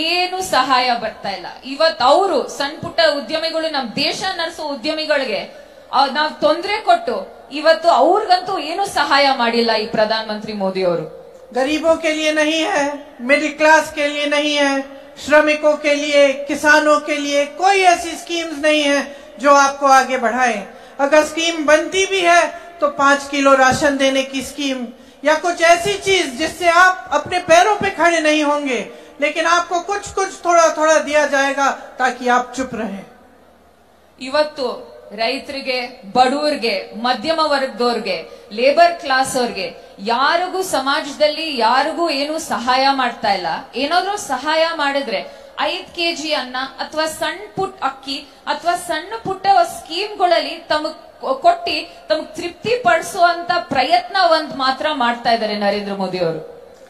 ಏನು ಸಹಾಯ ಬರ್ತಾ ಇಲ್ಲ. ಇವತ್ತು ಅವರು ಸಣ್ಣ ಪುಟ್ಟ ಉದ್ಯಮಿಗಳು, ನಮ್ಮ ದೇಶ ನಡೆಸೋ ಉದ್ಯಮಿಗಳಿಗೆ ನಾವ್ ತೊಂದರೆ ಕೊಟ್ಟು ಇವತ್ತು ಅವ್ರಿಗಂತೂ ಏನು ಸಹಾಯ ಮಾಡಿಲ್ಲ ಈ ಪ್ರಧಾನ ಮಂತ್ರಿ ಮೋದಿ ಅವರು. गरीबों के लिए नहीं है, मिडिल क्लास के लिए नहीं है, श्रमिकों के लिए, किसानों के लिए कोई ऐसी स्कीम्स नहीं है जो आपको आगे बढ़ाए. अगर स्कीम बनती भी है तो 5 किलो राशन देने की स्कीम या कुछ ऐसी चीज जिससे आप अपने पैरों पे खड़े नहीं होंगे, लेकिन आपको कुछ कुछ थोड़ा थोड़ा दिया जाएगा ताकि आप चुप रहें. ಇವತ್ತು ರೈತರಿಗೆ, ಬಡವರಿಗೆ, ಮಧ್ಯಮ ವರ್ಗದವ್ರಿಗೆ, ಲೇಬರ್ ಕ್ಲಾಸ್ ಅವ್ರಿಗೆ ಯಾರಿಗೂ ಸಮಾಜದಲ್ಲಿ ಯಾರಿಗೂ ಏನು ಸಹಾಯ ಮಾಡ್ತಾ ಇಲ್ಲ. ಏನಾದ್ರೂ ಸಹಾಯ ಮಾಡಿದ್ರೆ 5 kg ಅನ್ನ ಅಥವಾ ಸಣ್ಣ ಪುಟ್ಟ ಅಕ್ಕಿ ಅಥವಾ ಸಣ್ಣ ಪುಟ್ಟ ಸ್ಕೀಮ್ಗಳಲ್ಲಿ ತಮಗ್ ಕೊಟ್ಟಿ ತಮಗ್ ತೃಪ್ತಿ ಪಡಿಸುವಂತ ಪ್ರಯತ್ನ ಒಂದ್ ಮಾತ್ರ ಮಾಡ್ತಾ ಇದ್ದಾರೆ ನರೇಂದ್ರ ಮೋದಿ ಅವರು.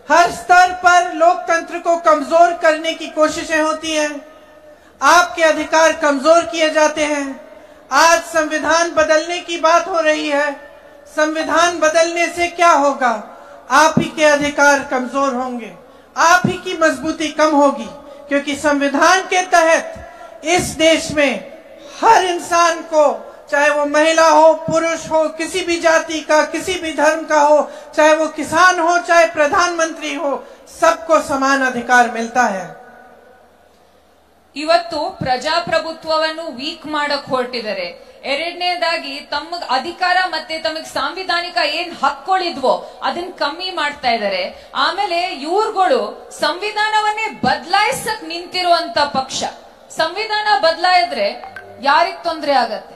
हर स्तर पर लोकतंत्र को कमजोर करने की कोशिशें होती हैं. आपके अधिकार कमजोर किए जाते हैं. आज संविधान बदलने की बात हो रही है. संविधान बदलने से क्या होगा? आप ही के अधिकार कमजोर होंगे, आप ही की मजबूती कम होगी, क्योंकि संविधान के तहत इस देश में हर इंसान को चाहे वो महिला हो, पुरुष हो, किसी भी जाति का, किसी भी धर्म का हो, चाहे वो किसान हो, चाहे प्रधानमंत्री हो, सबको समान अधिकार मिलता है। ಇವತ್ತು ಪ್ರಜಾಪ್ರಭುತ್ವವನ್ನು ವೀಕ್ ಮಾಡಕ್ ಹೊರಟಿದ್ದಾರೆ. ಎರಡನೇದಾಗಿ ತಮ್ಮ ಅಧಿಕಾರ ಮತ್ತೆ ತಮಗೆ ಸಾಂವಿಧಾನಿಕ ಏನ್ ಹಕ್ಕುಗಳಿದ್ವೋ ಅದನ್ನ ಕಮ್ಮಿ ಮಾಡ್ತಾ ಇದ್ದಾರೆ. ಆಮೇಲೆ ಇವ್ರುಗಳು ಸಂವಿಧಾನವನ್ನೇ ಬದಲಾಯಿಸಕ್ ನಿಂತಿರುವಂತ ಪಕ್ಷ. ಸಂವಿಧಾನ ಬದಲಾಯಿದ್ರೆ ಯಾರಿಗ್ ತೊಂದರೆ ಆಗತ್ತೆ?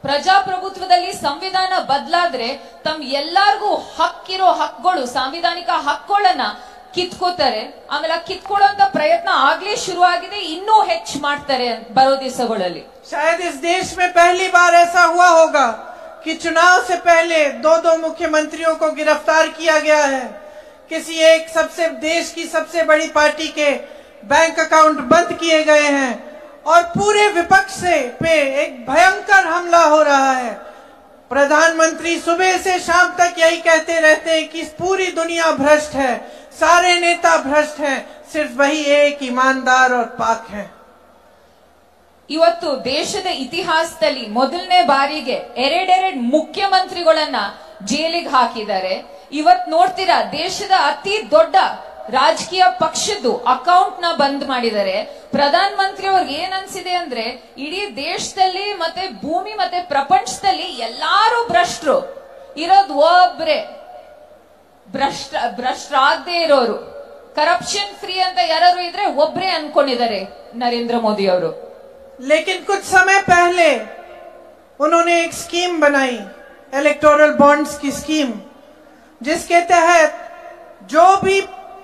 ಪ್ರಜಾಪ್ರಭುತ್ವದಲ್ಲಿ ಸಂವಿಧಾನ ಬದಲಾದ್ರೆ ತಮ್ ಎಲ್ಲಾರ್ಗೂ ಹಕ್ಕಿರೋ ಹಕ್ಕುಗಳು, ಸಾಂವಿಧಾನಿಕ ಹಕ್ಕುಗಳನ್ನ ಕಿತ್ಕೋತಾರೆ. ಆಮೇಲೆ ಕಿತ್ಕೊಳ್ಳುವಂತ ಪ್ರಯತ್ನ ಆಗ್ಲೇ ಶುರು ಆಗಿದೆ, ಇನ್ನೂ ಹೆಚ್ಚು ಮಾಡ್ತಾರೆ ಬರೋ ದಿವಸಗಳಲ್ಲಿ. शायद इस देश में पहली बार ऐसा हुआ होगा कि चुनाव से पहले दो मुख्यमंत्रियों को गिरफ्तार किया गया है। किसी एक देश की सबसे बड़ी पार्टी के बैंक अकाउंट बंद किए गए हैं और पूरे विपक्ष पे एक भयंकर हमला हो रहा है। प्रधानमंत्री सुबह से शाम तक यही कहते रहते हैं कि पूरी दुनिया भ्रष्ट है, सारे नेता भ्रष्ट हैं, सिर्फ वही एक ईमानदार और पाक है। ಇವತ್ತು ದೇಶದ ಇತಿಹಾಸದಲ್ಲಿ ಮೊದಲನೇ ಬಾರಿಗೆ ಎರಡೆರಡು ಮುಖ್ಯಮಂತ್ರಿಗಳನ್ನ ಜೈಲಿಗೆ ಹಾಕಿದ್ದಾರೆ. ಇವತ್ ನೋಡ್ತೀರಾ, ದೇಶದ ಅತಿ ದೊಡ್ಡ ರಾಜಕೀಯ ಪಕ್ಷದ್ದು ಅಕೌಂಟ್ ನ ಬಂದ್ ಮಾಡಿದ್ದಾರೆ. ಪ್ರಧಾನ ಮಂತ್ರಿ ಅವ್ರಿಗೆ ಏನ್ ಅನ್ಸಿದೆ ಅಂದ್ರೆ, ಇಡೀ ದೇಶದಲ್ಲಿ ಮತ್ತೆ ಭೂಮಿ ಮತ್ತೆ ಪ್ರಪಂಚದಲ್ಲಿ ಎಲ್ಲಾರು ಭ್ರಷ್ಟರು ಇರೋದು ಒಬ್ರೆ, ಭ್ರಷ್ಟರಾಗದೆ ಇರೋರು, ಕರಪ್ಷನ್ ಫ್ರೀ ಅಂತ ಯಾರು ಇದ್ರೆ ಒಬ್ರೆ ಅನ್ಕೊಂಡಿದ್ದಾರೆ ನರೇಂದ್ರ ಮೋದಿ ಅವರು. लेकिन कुछ समय पहले उन्होंने एक स्कीम बनाई, इलेक्टोरल बॉन्ड्स की स्कीम, जिसके तहत जो भी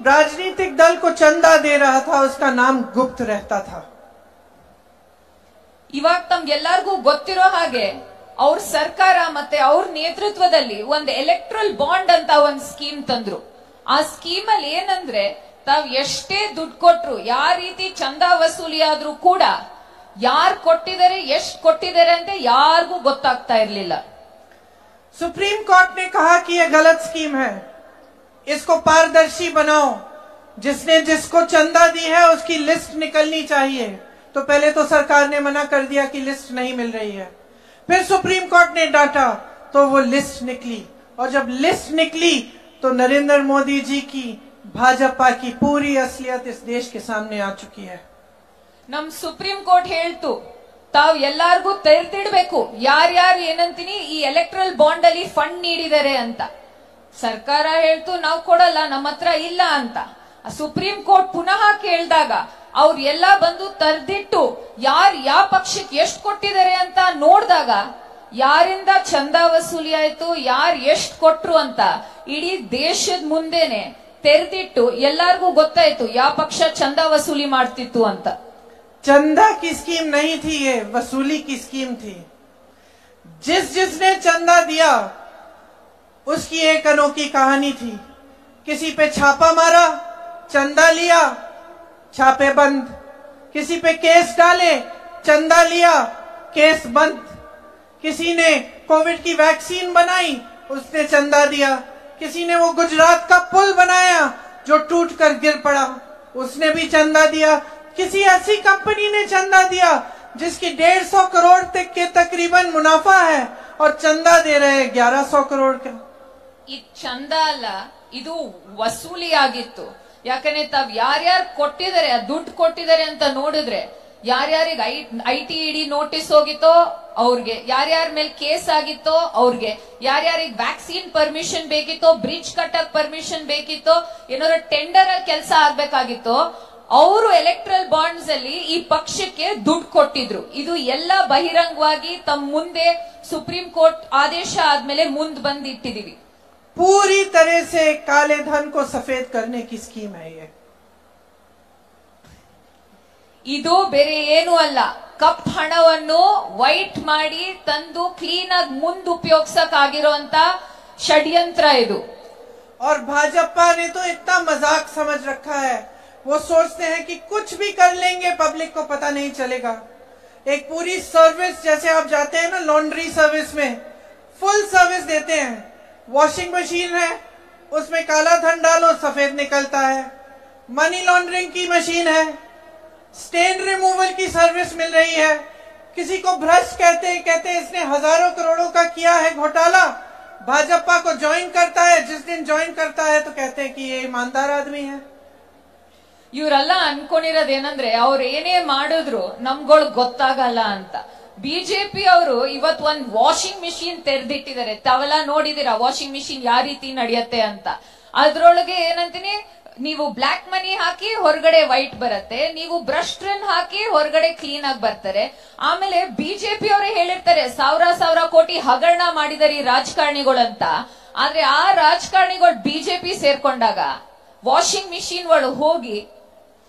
राजनीतिक दल को चंदा दे रहा था उसका नाम गुप्त रहता था. ಇವಾಗ ತಮ್ಗೆಲ್ಲರಿಗೂ ಗೊತ್ತಿರೋ ಹಾಗೆ ಅವ್ರ ಸರ್ಕಾರ ಮತ್ತೆ ಅವ್ರ ನೇತೃತ್ವದಲ್ಲಿ ಒಂದು ಎಲೆಕ್ಟ್ರಲ್ ಬಾಂಡ್ ಅಂತ ಒಂದು ಸ್ಕೀಮ್ ತಂದ್ರು. ಆ ಸ್ಕೀಮ್ ಅಲ್ಲಿ ಏನಂದ್ರೆ, ತಾವ್ ಎಷ್ಟೇ ದುಡ್ಡು ಕೊಟ್ರು, ಯಾವ ರೀತಿ ಚಂದಾ ವಸೂಲಿ ಆದ್ರೂ ಕೂಡ ಯಾರು ಕೊಟ್ಟಿದ್ದಾರೆ, ಎಷ್ಟು ಕೊಟ್ಟಿದ್ದಾರೆ ಅಂತ ಯಾರಿಗೂ ಗೊತ್ತಾಗ್ತಾ ಇರಲಿಲ್ಲ. सुप्रीम कोर्ट ने कहा कि यह गलत स्कीम है, इसको पारदर्शी बनाओ, जिसने जिसको चंदा दी है उसकी लिस्ट निकलनी चाहिए. तो पहले तो सरकार ने मना कर दिया कि लिस्ट नहीं मिल रही है, फिर सुप्रीम कोर्ट ने डांटा तो वो लिस्ट निकली, और जब लिस्ट निकली तो नरेंद्र मोदी जी की भाजपा की पूरी असलियत इस देश के सामने आ चुकी है. ನಮ್ ಸುಪ್ರೀಂ ಕೋರ್ಟ್ ಹೇಳ್ತು, ತಾವ್ ಎಲ್ಲಾರ್ಗೂ ತೆರೆದಿಡ್ಬೇಕು ಯಾರ್ಯಾರು ಏನಂತೀನಿ ಈ ಎಲೆಕ್ಟ್ರಲ್ ಬಾಂಡ್ ಅಲ್ಲಿ ಫಂಡ್ ನೀಡಿದ್ದಾರೆ ಅಂತ. ಸರ್ಕಾರ ಹೇಳ್ತು ನಾವು ಕೊಡಲ್ಲ, ನಮ್ಮ ಹತ್ರ ಇಲ್ಲ ಅಂತ. ಸುಪ್ರೀಂ ಕೋರ್ಟ್ ಪುನಃ ಕೇಳಿದಾಗ ಅವ್ರು ಎಲ್ಲ ಬಂದು ತೆರೆದಿಟ್ಟು ಯಾರು ಯಾವ ಪಕ್ಷಕ್ಕೆ ಎಷ್ಟು ಕೊಟ್ಟಿದ್ದಾರೆ ಅಂತ ನೋಡಿದಾಗ ಯಾರಿಂದ ಚಂದಾ ವಸೂಲಿ ಆಯ್ತು, ಯಾರು ಎಷ್ಟು ಕೊಟ್ರು ಅಂತ ಇಡೀ ದೇಶದ ಮುಂದೆನೆ ತೆರೆದಿಟ್ಟು ಎಲ್ಲಾರ್ಗೂ ಗೊತ್ತಾಯ್ತು ಯಾವ ಪಕ್ಷ ಚಂದಾ ವಸೂಲಿ ಮಾಡ್ತಿತ್ತು ಅಂತ. चंदा की स्कीम नहीं थी, ये वसूली की स्कीम थी. जिसने चंदा दिया उसकी एक अनोखी कहानी थी. किसी पे छापा मारा, चंदा लिया, छापे बंद. किसी पे केस डाले, चंदा लिया, केस बंद. किसी ने कोविड की वैक्सीन बनाई, उसने चंदा दिया. किसी ने वो गुजरात का पुल बनाया जो टूटकर गिर पड़ा, उसने भी चंदा दिया. किसी ऐसी कंपनी ने चंदा दिया जिसकी 150 करोड़ तक के तकरीबन मुनाफा है और चंदा दे रहे 1100 करोड़ का. ಈ ಚಂದ ಅಲ್ಲ, ಇದು ವಸೂಲಿ ಆಗಿತ್ತು. ಯಾಕಂದ್ರೆ ತಾವ್ ಯಾರ್ಯಾರು ಕೊಟ್ಟಿದ್ದಾರೆ, ದುಡ್ಡು ಕೊಟ್ಟಿದ್ದಾರೆ ಅಂತ ನೋಡಿದ್ರೆ ಯಾರ್ಯಾರಿಗೆ ITED ನೋಟಿಸ್ ಹೋಗಿತ್ತೋ ಅವ್ರಿಗೆ, ಯಾರ್ಯಾರ ಮೇಲೆ ಕೇಸ್ ಆಗಿತ್ತೋ ಅವ್ರಿಗೆ, ಯಾರ್ಯಾರಿಗೆ ವ್ಯಾಕ್ಸಿನ್ ಪರ್ಮಿಷನ್ ಬೇಕಿತ್ತೋ, ಬ್ರಿಡ್ಜ್ ಕಟ್ಟಕ್ ಪರ್ಮಿಷನ್ ಬೇಕಿತ್ತೋ, ಏನಾದ್ರು ಟೆಂಡರ್ ಕೆಲಸ ಆಗ್ಬೇಕಾಗಿತ್ತೋ, ಅವರು ಎಲೆಕ್ಟ್ರಲ್ ಬಾಂಡ್ಸ್ ಅಲ್ಲಿ ಈ ಪಕ್ಷಕ್ಕೆ ದುಡ್ಡು ಕೊಟ್ಟಿದ್ರು. ಇದು ಎಲ್ಲ ಬಹಿರಂಗವಾಗಿ ತಮ್ಮ ಮುಂದೆ ಸುಪ್ರೀಂ ಕೋರ್ಟ್ ಆದೇಶ ಆದ್ಮೇಲೆ ಮುಂದ್ ಬಂದ್ ಇಟ್ಟಿದೀವಿ. पूरी तरह से काले धन को सफेद करने की स्कीम है ये. ಇದು ಬೇರೆ ಏನು ಅಲ್ಲ, ಕಪ್ ಹಣವನ್ನು ವೈಟ್ ಮಾಡಿ ತಂದು ಕ್ಲೀನ್ ಆಗಿ ಮುಂದ್ ಉಪಯೋಗಿಸಕ್ ಆಗಿರುವಂತ ಷಡ್ಯಂತ್ರ ಇದು. और भाजपा ने तो इतना मजाक समझ रखा है, वो सोचते हैं कि कुछ भी कर लेंगे, पब्लिक को पता नहीं चलेगा. एक पूरी सर्विस, जैसे आप जाते हैं ना लॉन्ड्री सर्विस में, फुल सर्विस देते हैं. वॉशिंग मशीन है, उसमें काला धन डालो, सफेद निकलता है. मनी लॉन्ड्रिंग की मशीन है, स्टेन रिमूवल की सर्विस मिल रही है, किसी को भ्रष्ट कहते इसने हजारों करोड़ों का किया है घोटाला, भाजपा को ज्वाइन करता है, जिस दिन ज्वाइन करता है तो कहते हैं कि ये ईमानदार आदमी है। ಇವರೆಲ್ಲ ಅನ್ಕೊಂಡಿರೋದೇನಂದ್ರೆ ಅವ್ರು ಏನೇ ಮಾಡಿದ್ರು ನಮ್ಗಳು ಗೊತ್ತಾಗಲ್ಲ ಅಂತ. ಬಿಜೆಪಿ ಅವರು ಇವತ್ ಒಂದ್ ವಾಷಿಂಗ್ ಮಿಷಿನ್ ತೆರೆದಿಟ್ಟಿದ್ದಾರೆ. ತಾವೆಲ್ಲ ನೋಡಿದಿರಾ ವಾಷಿಂಗ್ ಮಿಷಿನ್ ಯಾವ ರೀತಿ ನಡೆಯುತ್ತೆ ಅಂತ. ಅದ್ರೊಳಗೆ ಏನಂತೀನಿ, ನೀವು ಬ್ಲಾಕ್ ಮನಿ ಹಾಕಿ ಹೊರಗಡೆ ವೈಟ್ ಬರುತ್ತೆ, ನೀವು ಭ್ರಷ್ಟರನ್ನ ಹಾಕಿ ಹೊರಗಡೆ ಕ್ಲೀನ್ ಆಗಿ ಬರ್ತಾರೆ. ಆಮೇಲೆ ಬಿಜೆಪಿ ಅವರೇ ಹೇಳಿರ್ತಾರೆ ಸಾವಿರ ಕೋಟಿ ಹಗರಣ ಮಾಡಿದಾರೆ ಈ ರಾಜಕಾರಣಿಗಳಂತ. ಆದ್ರೆ ಆ ರಾಜಕಾರಣಿಗಳು ಬಿಜೆಪಿ ಸೇರ್ಕೊಂಡಾಗ ವಾಷಿಂಗ್ ಮಿಷಿನ್ ಒಳಗೆ ಹೋಗಿ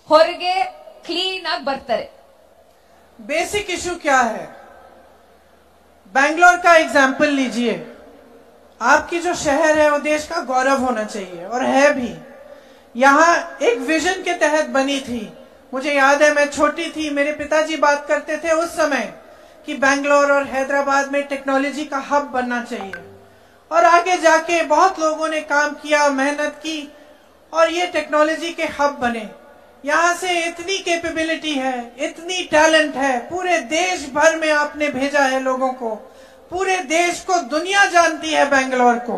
ಹೊರಗೆ ಕ್ಲೀನ್ ಆಗಿ ಬರ್ತಾರೆ. बेसिक इशू क्या है? बैंगलोर का एग्जाम्पल लीजिए। आपकी जो शहर है वो देश का गौरव होना चाहिए और है भी। यहाँ एक विजन के तहत बनी थी। मुझे याद है मैं छोटी थी, मेरे पिताजी बात करते थे उस समय कि बैंगलोर और हैदराबाद में टेक्नोलॉजी का हब बनना चाहिए। और आगे जाके बहुत लोगों ने काम किया, मेहनत की और ये टेक्नोलॉजी के हब बने। यहाँ से इतनी कैपेबिलिटी है, इतनी टैलेंट है, पूरे देश भर में आपने भेजा है लोगों को, पूरे देश को दुनिया जानती है बैंगलोर को।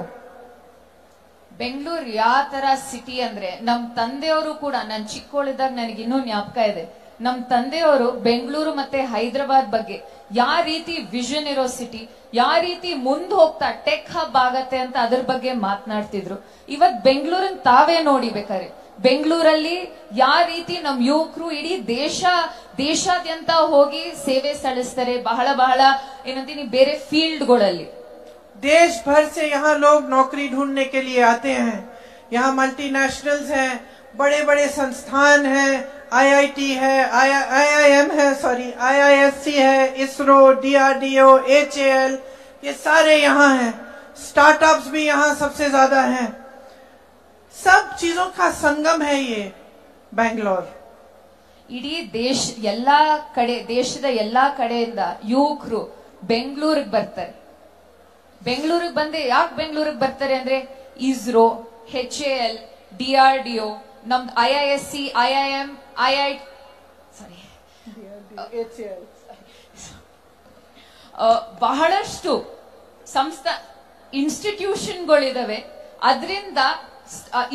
ಬೆಂಗಳೂರು ಯಾವ ತರ ಸಿಟಿ ಅಂದ್ರೆ, ನಮ್ ತಂದೆಯವರು ಕೂಡ, ನನ್ ಚಿಕ್ಕೋಳಿದಾಗ ನನಗೆ ಇನ್ನೂ ಜ್ಞಾಪಕ ಇದೆ, ನಮ್ ತಂದೆಯವರು ಬೆಂಗಳೂರು ಮತ್ತೆ ಹೈದರಾಬಾದ್ ಬಗ್ಗೆ ಯಾವ ರೀತಿ ವಿಷನ್ ಇರೋ ಸಿಟಿ, ಯಾವ ರೀತಿ ಮುಂದ್ ಹೋಗ್ತಾ ಟೆಕ್ ಹಬ್ ಆಗತ್ತೆ ಅಂತ ಅದ್ರ ಬಗ್ಗೆ ಮಾತನಾಡ್ತಿದ್ರು. ಇವತ್ ಬೆಂಗಳೂರನ್ ತಾವೇ ನೋಡಿ ಬೇಕಾರೆ, ಬೆಂಗಳೂರಲ್ಲಿ ಯಾವ ರೀತಿ ನಮ್ ಯುವಕರು ಇಡೀ ದೇಶಾದ್ಯಂತ ಹೋಗಿ ಸೇವೆ ಸಲ್ಲಿಸ್ತಾರೆ. ಬಹಳ ಏನಂತೀನಿ ಬೇರೆ ಫೀಲ್ಡ್ಗಳಲ್ಲಿ. देश भर से यहाँ लोग नौकरी ढूंढने के लिए आते हैं। यहाँ मल्टीनेशनल्स हैं, बड़े बड़े संस्थान हैं, IIT है, IIM है, IISc है, इसरो, DRDO, HAL, ये सारे यहाँ हैं। स्टार्टअप्स भी यहाँ सबसे ज्यादा हैं। सब चीजों का संगम है ये बैंगलोर। ಇಡೀ ದೇಶದ ಎಲ್ಲಾ ಕಡೆಯಿಂದ ಯುವಕರು ಬೆಂಗಳೂರಿಗೆ ಬರ್ತಾರೆ. ಬೆಂಗಳೂರಿಗೆ ಬಂದೆ ಯಾಕೆ ಬೆಂಗಳೂರಿಗೆ ಬರ್ತಾರೆ ಅಂದ್ರೆ, ಇಸ್ರೋ, HAL, DRDO, ನಮ್ದು IISc, IIM, ಬಹಳಷ್ಟು ಸಂಸ್ಥಾ ಇನ್ಸ್ಟಿಟ್ಯೂಷನ್ಗಳಿದಾವೆ. ಅದರಿಂದ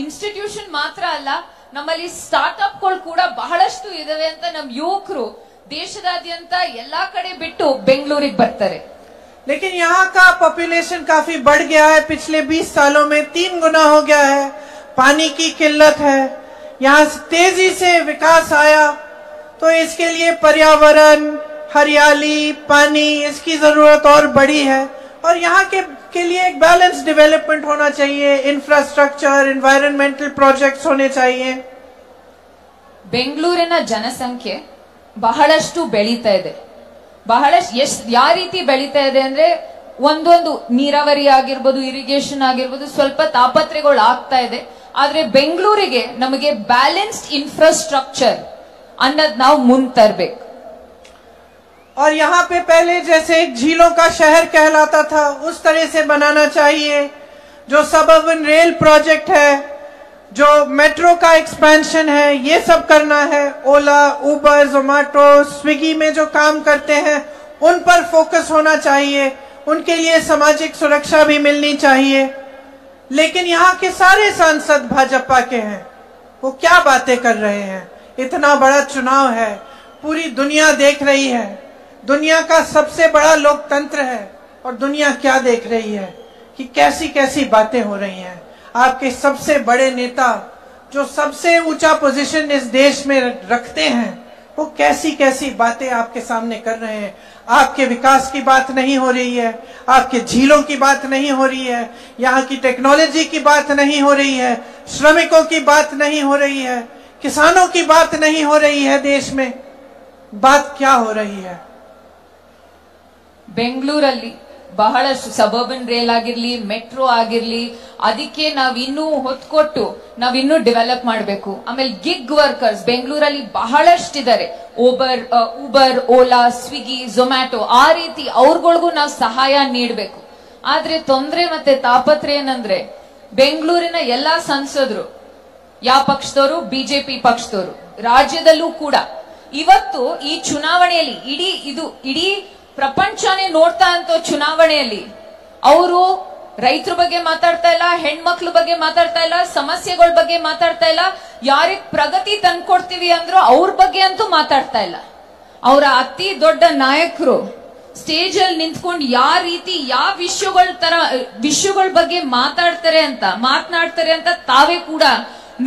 ಇನ್ಸ್ಟಿಟ್ಯೂಷನ್ ಮಾತ್ರ ಅಲ್ಲ, ನಮ್ಮಲ್ಲಿ ಸ್ಟಾರ್ಟ್ಅಪ್ಗಳು ಕೂಡ ಬಹಳಷ್ಟು ಇದಾವೆ ಅಂತ ನಮ್ ಯುವಕರು ದೇಶದಾದ್ಯಂತ ಎಲ್ಲಾ ಕಡೆ ಬಿಟ್ಟು ಬೆಂಗಳೂರಿಗೆ ಬರ್ತಾರೆ. लेकिन यहाँ का पॉपुलेशन काफी बढ़ गया है। पिछले 20 सालों में 3 गुना हो गया है। पानी की किल्लत है। यहाँ तेजी से विकास आया तो इसके लिए पर्यावरण, हरियाली, पानी, इसकी जरूरत और बड़ी है। और यहाँ के लिए एक बैलेंस डेवलपमेंट होना चाहिए। इंफ्रास्ट्रक्चर, एनवायरमेंटल प्रोजेक्ट्स होने चाहिए। ಬೆಂಗಳೂರಿನ ಜನಸಂಖ್ಯೆ ಬಹಳಷ್ಟು ಬೆಳೀತಾ ಇದೆ. ಯಾವ ರೀತಿ ಬೆಳೀತಾ ಇದೆ ಅಂದ್ರೆ, ಒಂದೊಂದು ನೀರಾವರಿ ಆಗಿರ್ಬೋದು, ಇರಿಗೇಷನ್ ಆಗಿರ್ಬೋದು, ಸ್ವಲ್ಪ ತಾಪತ್ರೆಗಳು ಆಗ್ತಾ ಇದೆ. ಆದ್ರೆ ಬೆಂಗಳೂರಿಗೆ ನಮಗೆ ಬ್ಯಾಲೆನ್ಸ್ಡ್ ಇನ್ಫ್ರಾಸ್ಟ್ರಕ್ಚರ್ ಅನ್ನೋದು ನಾವು ಮುಂದೆ ತರಬೇಕು. और यहाँ पे पहले जैसे एक झीलों का शहर कहलाता था, उस तरह से बनाना चाहिए। जो सबअर्बन रेल प्रोजेक्ट है, जो मेट्रो का एक्सपेंशन है, ये सब करना है। ओला, उबर, जोमेटो, स्विगी में जो काम करते हैं उन पर फोकस होना चाहिए। उनके लिए सामाजिक सुरक्षा भी मिलनी चाहिए। लेकिन यहाँ के सारे सांसद भाजपा के हैं। वो क्या बातें कर रहे हैं? इतना बड़ा चुनाव है, पूरी दुनिया देख रही है। दुनिया का सबसे बड़ा लोकतंत्र है और दुनिया क्या देख रही है कि कैसी कैसी बातें हो रही हैं। आपके सबसे बड़े नेता जो सबसे ऊंचा पोजीशन इस देश में रखते हैं, वो कैसी कैसी बातें आपके सामने कर रहे हैं। आपके विकास की बात नहीं हो रही है, आपके झीलों की बात नहीं हो रही है, यहाँ की टेक्नोलॉजी की बात नहीं हो रही है, श्रमिकों की बात नहीं हो रही है, किसानों की बात नहीं हो रही है। देश में बात क्या हो रही है? ಬೆಂಗಳೂರಲ್ಲಿ ಬಹಳಷ್ಟು ಸಬರ್ಬನ್ ರೇಲ್ ಆಗಿರ್ಲಿ, ಮೆಟ್ರೋ ಆಗಿರ್ಲಿ, ಅದಕ್ಕೆ ನಾವಿನ್ನೂ ಹೊತ್ತು ಕೊಟ್ಟು ನಾವಿನ್ನೂ ಡೆವಲಪ್ ಮಾಡಬೇಕು. ಆಮೇಲೆ ಗಿಗ್ ವರ್ಕರ್ಸ್ ಬೆಂಗಳೂರಲ್ಲಿ ಬಹಳಷ್ಟಿದ್ದಾರೆ. ಉಬರ್, ಓಲಾ, ಸ್ವಿಗಿ, ಝೊಮ್ಯಾಟೊ, ಆ ರೀತಿ ಅವ್ರಗಳಿಗೂ ನಾವು ಸಹಾಯ ನೀಡಬೇಕು. ಆದ್ರೆ ತೊಂದರೆ ಮತ್ತೆ ತಾಪತ್ರೆ ಏನಂದ್ರೆ, ಬೆಂಗಳೂರಿನ ಎಲ್ಲಾ ಸಂಸದರು ಯಾವ ಪಕ್ಷದವರು? ಬಿಜೆಪಿ ಪಕ್ಷದವರು. ರಾಜ್ಯದಲ್ಲೂ ಕೂಡ ಇವತ್ತು ಈ ಚುನಾವಣೆಯಲ್ಲಿ ಇಡೀ ಪ್ರಪಂಚನೇ ನೋಡ್ತಾ ಅಂತ ಚುನಾವಣೆಯಲ್ಲಿ ಅವರು ರೈತರ ಬಗ್ಗೆ ಮಾತಾಡ್ತಾ ಇಲ್ಲ, ಹೆಣ್ಮಕ್ಳ ಬಗ್ಗೆ ಮಾತಾಡ್ತಾ ಇಲ್ಲ, ಸಮಸ್ಯೆಗಳ ಬಗ್ಗೆ ಮಾತಾಡ್ತಾ ಇಲ್ಲ, ಯಾರಿಗ್ ಪ್ರಗತಿ ತಂದ್ಕೊಡ್ತೀವಿ ಅಂದ್ರೂ ಅವ್ರ ಬಗ್ಗೆ ಅಂತೂ ಮಾತಾಡ್ತಾ ಇಲ್ಲ. ಅವರ ಅತಿ ದೊಡ್ಡ ನಾಯಕರು ಸ್ಟೇಜ್ ಅಲ್ಲಿ ನಿಂತ್ಕೊಂಡು ಯಾವ ವಿಷಯಗಳ ಬಗ್ಗೆ ಮಾತನಾಡ್ತಾರೆ ಅಂತ ತಾವೇ ಕೂಡ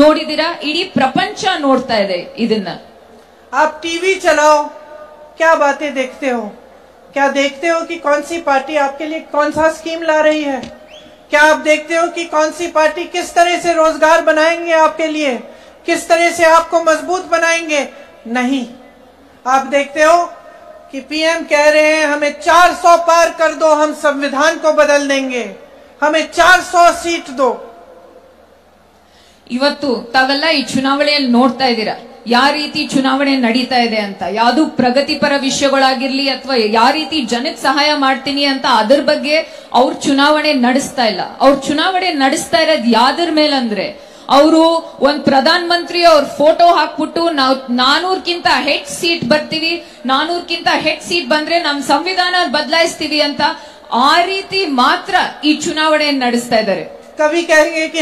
ನೋಡಿದಿರಾ. ಇಡೀ ಪ್ರಪಂಚ ನೋಡ್ತಾ ಇದೆ ಇದನ್ನ. आप टीवी चलाओ, क्या बातें देखते हो? क्या देखते हो कि कौन सी पार्टी आपके लिए कौन सा स्कीम ला रही है? क्या आप देखते हो कि कौन सी पार्टी किस तरह से रोजगार बनाएंगे आपके लिए, किस तरह से आपको मजबूत बनाएंगे? नहीं, आप देखते हो कि पीएम कह रहे हैं हमें 400 पार कर दो, हम संविधान को बदल देंगे, हमें 400 सीट दो. ಇವತ್ತು ತಾವೆಲ್ಲ ಈ ಚುನಾವಣೆಯಲ್ಲಿ ನೋಡ್ತಾ ಇದ್ದೀರಾ ಯಾವ ರೀತಿ ಚುನಾವಣೆ ನಡೀತಾ ಇದೆ ಅಂತ. ಯಾವುದು ಪ್ರಗತಿಪರ ವಿಷಯಗಳಾಗಿರ್ಲಿ ಅಥವಾ ಯಾವ ರೀತಿ ಜನಕ್ಕೆ ಸಹಾಯ ಮಾಡ್ತೀನಿ ಅಂತ ಅದ್ರ ಬಗ್ಗೆ ಅವ್ರ ಚುನಾವಣೆ ನಡೆಸ್ತಾ ಇಲ್ಲ. ಅವ್ರ ಚುನಾವಣೆ ನಡೆಸ್ತಾ ಇರೋದು ಯಾವ್ದ್ರ ಮೇಲಂದ್ರೆ ಅವರು ಒಂದ್ ಪ್ರಧಾನ ಮಂತ್ರಿ ಅವ್ರ ಫೋಟೋ ಹಾಕ್ಬಿಟ್ಟು ನಾವು 400ಕ್ಕಿಂತ ಹೆಚ್ಚು ಸೀಟ್ ಬರ್ತೀವಿ, 400ಕ್ಕಿಂತ ಹೆಚ್ಚು ಸೀಟ್ ಬಂದ್ರೆ ನಮ್ ಸಂವಿಧಾನ ಬದಲಾಯಿಸ್ತೀವಿ ಅಂತ ಆ ರೀತಿ ಮಾತ್ರ ಈ ಚುನಾವಣೆ ನಡೆಸ್ತಾ ಇದ್ದಾರೆ. कभी कहेंगे कि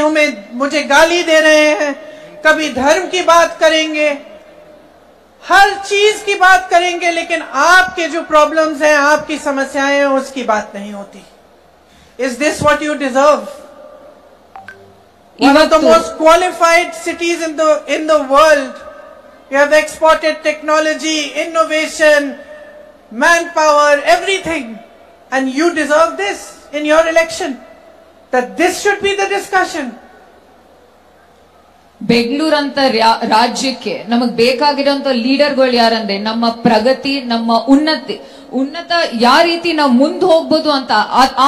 मुझे गाली दे रहे हैं, कभी धर्म की बात करेंगे, हर चीज की बात करेंगे, लेकिन आपके जो प्रॉब्लम्स हैं, आपकी समस्याएं हैं, उसकी बात नहीं होती. Is this what you deserve? One of the most qualified cities in the world. You have exported technology, innovation, manpower, everything, and you deserve this in your election. That this should be the discussion. ಬೆಂಗಳೂರಂತ ರಾಜ್ಯಕ್ಕೆ ನಮಗ್ ಬೇಕಾಗಿರೋಂತ ಲೀಡರ್ಗಳು ಯಾರಂದ್ರೆ ನಮ್ಮ ಪ್ರಗತಿ, ನಮ್ಮ ಉನ್ನತ ಯಾವ ರೀತಿ ನಾವು ಮುಂದೆ ಹೋಗ್ಬೋದು ಅಂತ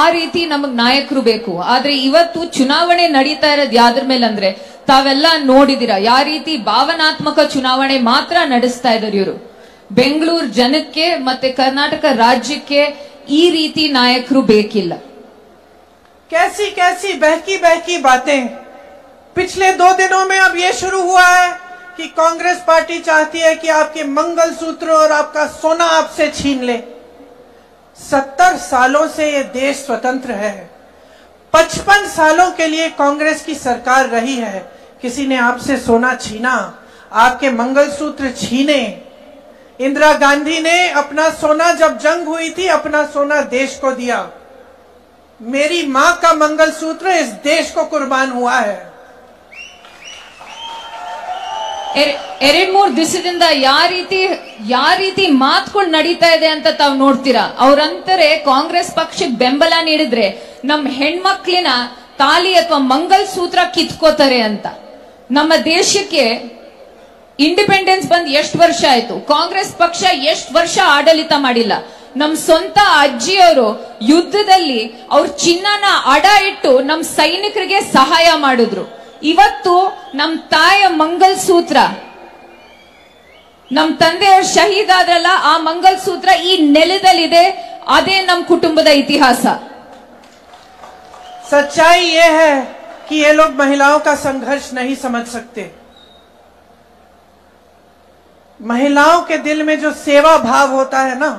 ಆ ರೀತಿ ನಮಗ್ ನಾಯಕರು ಬೇಕು. ಆದ್ರೆ ಇವತ್ತು ಚುನಾವಣೆ ನಡೀತಾ ಇರೋದು ಯಾವ್ದ್ರ ಮೇಲೆ ಅಂದ್ರೆ ತಾವೆಲ್ಲ ನೋಡಿದಿರಾ ಯಾವ ರೀತಿ ಭಾವನಾತ್ಮಕ ಚುನಾವಣೆ ಮಾತ್ರ ನಡೆಸ್ತಾ ಇದ್ದಾರೆ ಇವರು. ಬೆಂಗಳೂರು ಜನಕ್ಕೆ ಮತ್ತೆ ಕರ್ನಾಟಕ ರಾಜ್ಯಕ್ಕೆ ಈ ರೀತಿ ನಾಯಕರು ಬೇಕಿಲ್ಲ. कैसी कैसी बहकी बातें. पिछले 2 दिनों में अब ये शुरू हुआ है कि कांग्रेस पार्टी चाहती है कि आपके मंगलसूत्र और आपका सोना आपसे छीन ले. 70 सालों से ये देश स्वतंत्र है. 55 सालों के लिए कांग्रेस की सरकार रही है. किसी ने आपसे सोना छीना, आपके मंगलसूत्र छीने. इंदिरा गांधी ने अपना सोना, जब जंग हुई थी, अपना सोना देश को दिया. मेरी मां का मंगलसूत्र इस देश को कुर्बान हुआ है. 2-3 ದಿವಸದಿಂದ ಯಾವ ರೀತಿ ಮಾತುಗಳು ನಡೀತಾ ಇದೆ ಅಂತ ತಾವು ನೋಡ್ತೀರಾ. ಅವ್ರಂತಾರೆ ಕಾಂಗ್ರೆಸ್ ಪಕ್ಷಕ್ಕೆ ಬೆಂಬಲ ನೀಡಿದ್ರೆ ನಮ್ ಹೆಣ್ಮಕ್ಳಿನ ತಾಲಿ ಅಥವಾ ಮಂಗಲಸೂತ್ರ ಕಿತ್ಕೋತಾರೆ ಅಂತ. ನಮ್ಮ ದೇಶಕ್ಕೆ ಇಂಡಿಪೆಂಡೆನ್ಸ್ ಬಂದ್ ಎಷ್ಟು ವರ್ಷ ಆಯ್ತು? ಕಾಂಗ್ರೆಸ್ ಪಕ್ಷ ಎಷ್ಟು ವರ್ಷ ಆಡಳಿತ ಮಾಡಿಲ್ಲ. ನಮ್ ಸ್ವಂತ ಅಜ್ಜಿಯವರು ಯುದ್ಧದಲ್ಲಿ ಅವ್ರ ಚಿನ್ನನ ಅಡ ಇಟ್ಟು ನಮ್ ಸೈನಿಕರಿಗೆ ಸಹಾಯ ಮಾಡಿದ್ರು. ಇವತ್ತು ನಮ್ ತಾಯಿಯ ಮಂಗಲಸೂತ್ರ, ನಮ್ ತಂದೆಯವರು ಶಹೀದ್ ಆದ್ರಲ್ಲ, ಆ ಮಂಗಲಸೂತ್ರ ಈ ನೆಲದಲ್ಲಿದೆ. ಅದೇ ನಮ್ ಕುಟುಂಬದ ಇತಿಹಾಸ. सच्चाई ये है कि ये लोग महिलाओं का संघर्ष नहीं समझ सकते. महिलाओं के दिल में जो सेवा भाव होता है ना,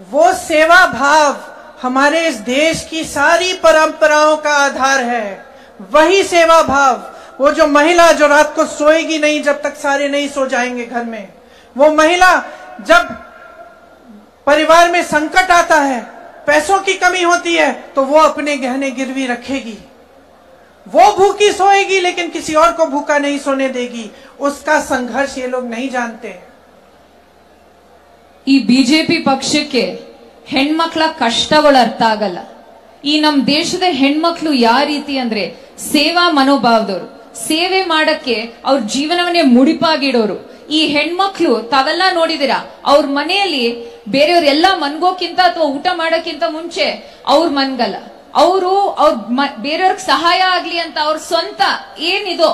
वो सेवा भाव हमारे इस देश की सारी परंपराओं का आधार है. वही सेवा भाव, वो जो महिला जो रात को सोएगी नहीं जब तक सारे नहीं सो जाएंगे घर में, वो महिला जब परिवार में संकट आता है, पैसों की कमी होती है, तो वो अपने गहने गिरवी रखेगी. वो भूखी सोएगी लेकिन किसी और को भूखा नहीं सोने देगी. उसका संघर्ष ये लोग नहीं जानते. ಈ ಬಿಜೆಪಿ ಪಕ್ಷಕ್ಕೆ ಹೆಣ್ಮಕ್ಳ ಕಷ್ಟಗಳು ಅರ್ಥ ಆಗಲ್ಲ. ಈ ನಮ್ ದೇಶದ ಹೆಣ್ಮಕ್ಳು ಯಾವ ರೀತಿ ಅಂದ್ರೆ ಸೇವಾ ಮನೋಭಾವದವರು, ಸೇವೆ ಮಾಡಕ್ಕೆ ಅವ್ರ ಜೀವನವನ್ನೇ ಮುಡಿಪಾಗಿಡೋರು. ಈ ಹೆಣ್ಮಕ್ಳು ತಾವೆಲ್ಲ ನೋಡಿದಿರಾ, ಅವ್ರ ಮನೆಯಲ್ಲಿ ಬೇರೆಯವ್ರೆಲ್ಲ ಮನ್ಗೋಕ್ಕಿಂತ ಅಥವಾ ಊಟ ಮಾಡೋಕ್ಕಿಂತ ಮುಂಚೆ ಅವ್ರ ಮನ್ಗಲ್ಲ. ಅವರು ಬೇರೆಯವ್ರಿಗೆ ಸಹಾಯ ಆಗ್ಲಿ ಅಂತ ಅವ್ರ ಸ್ವಂತ ಏನಿದೋ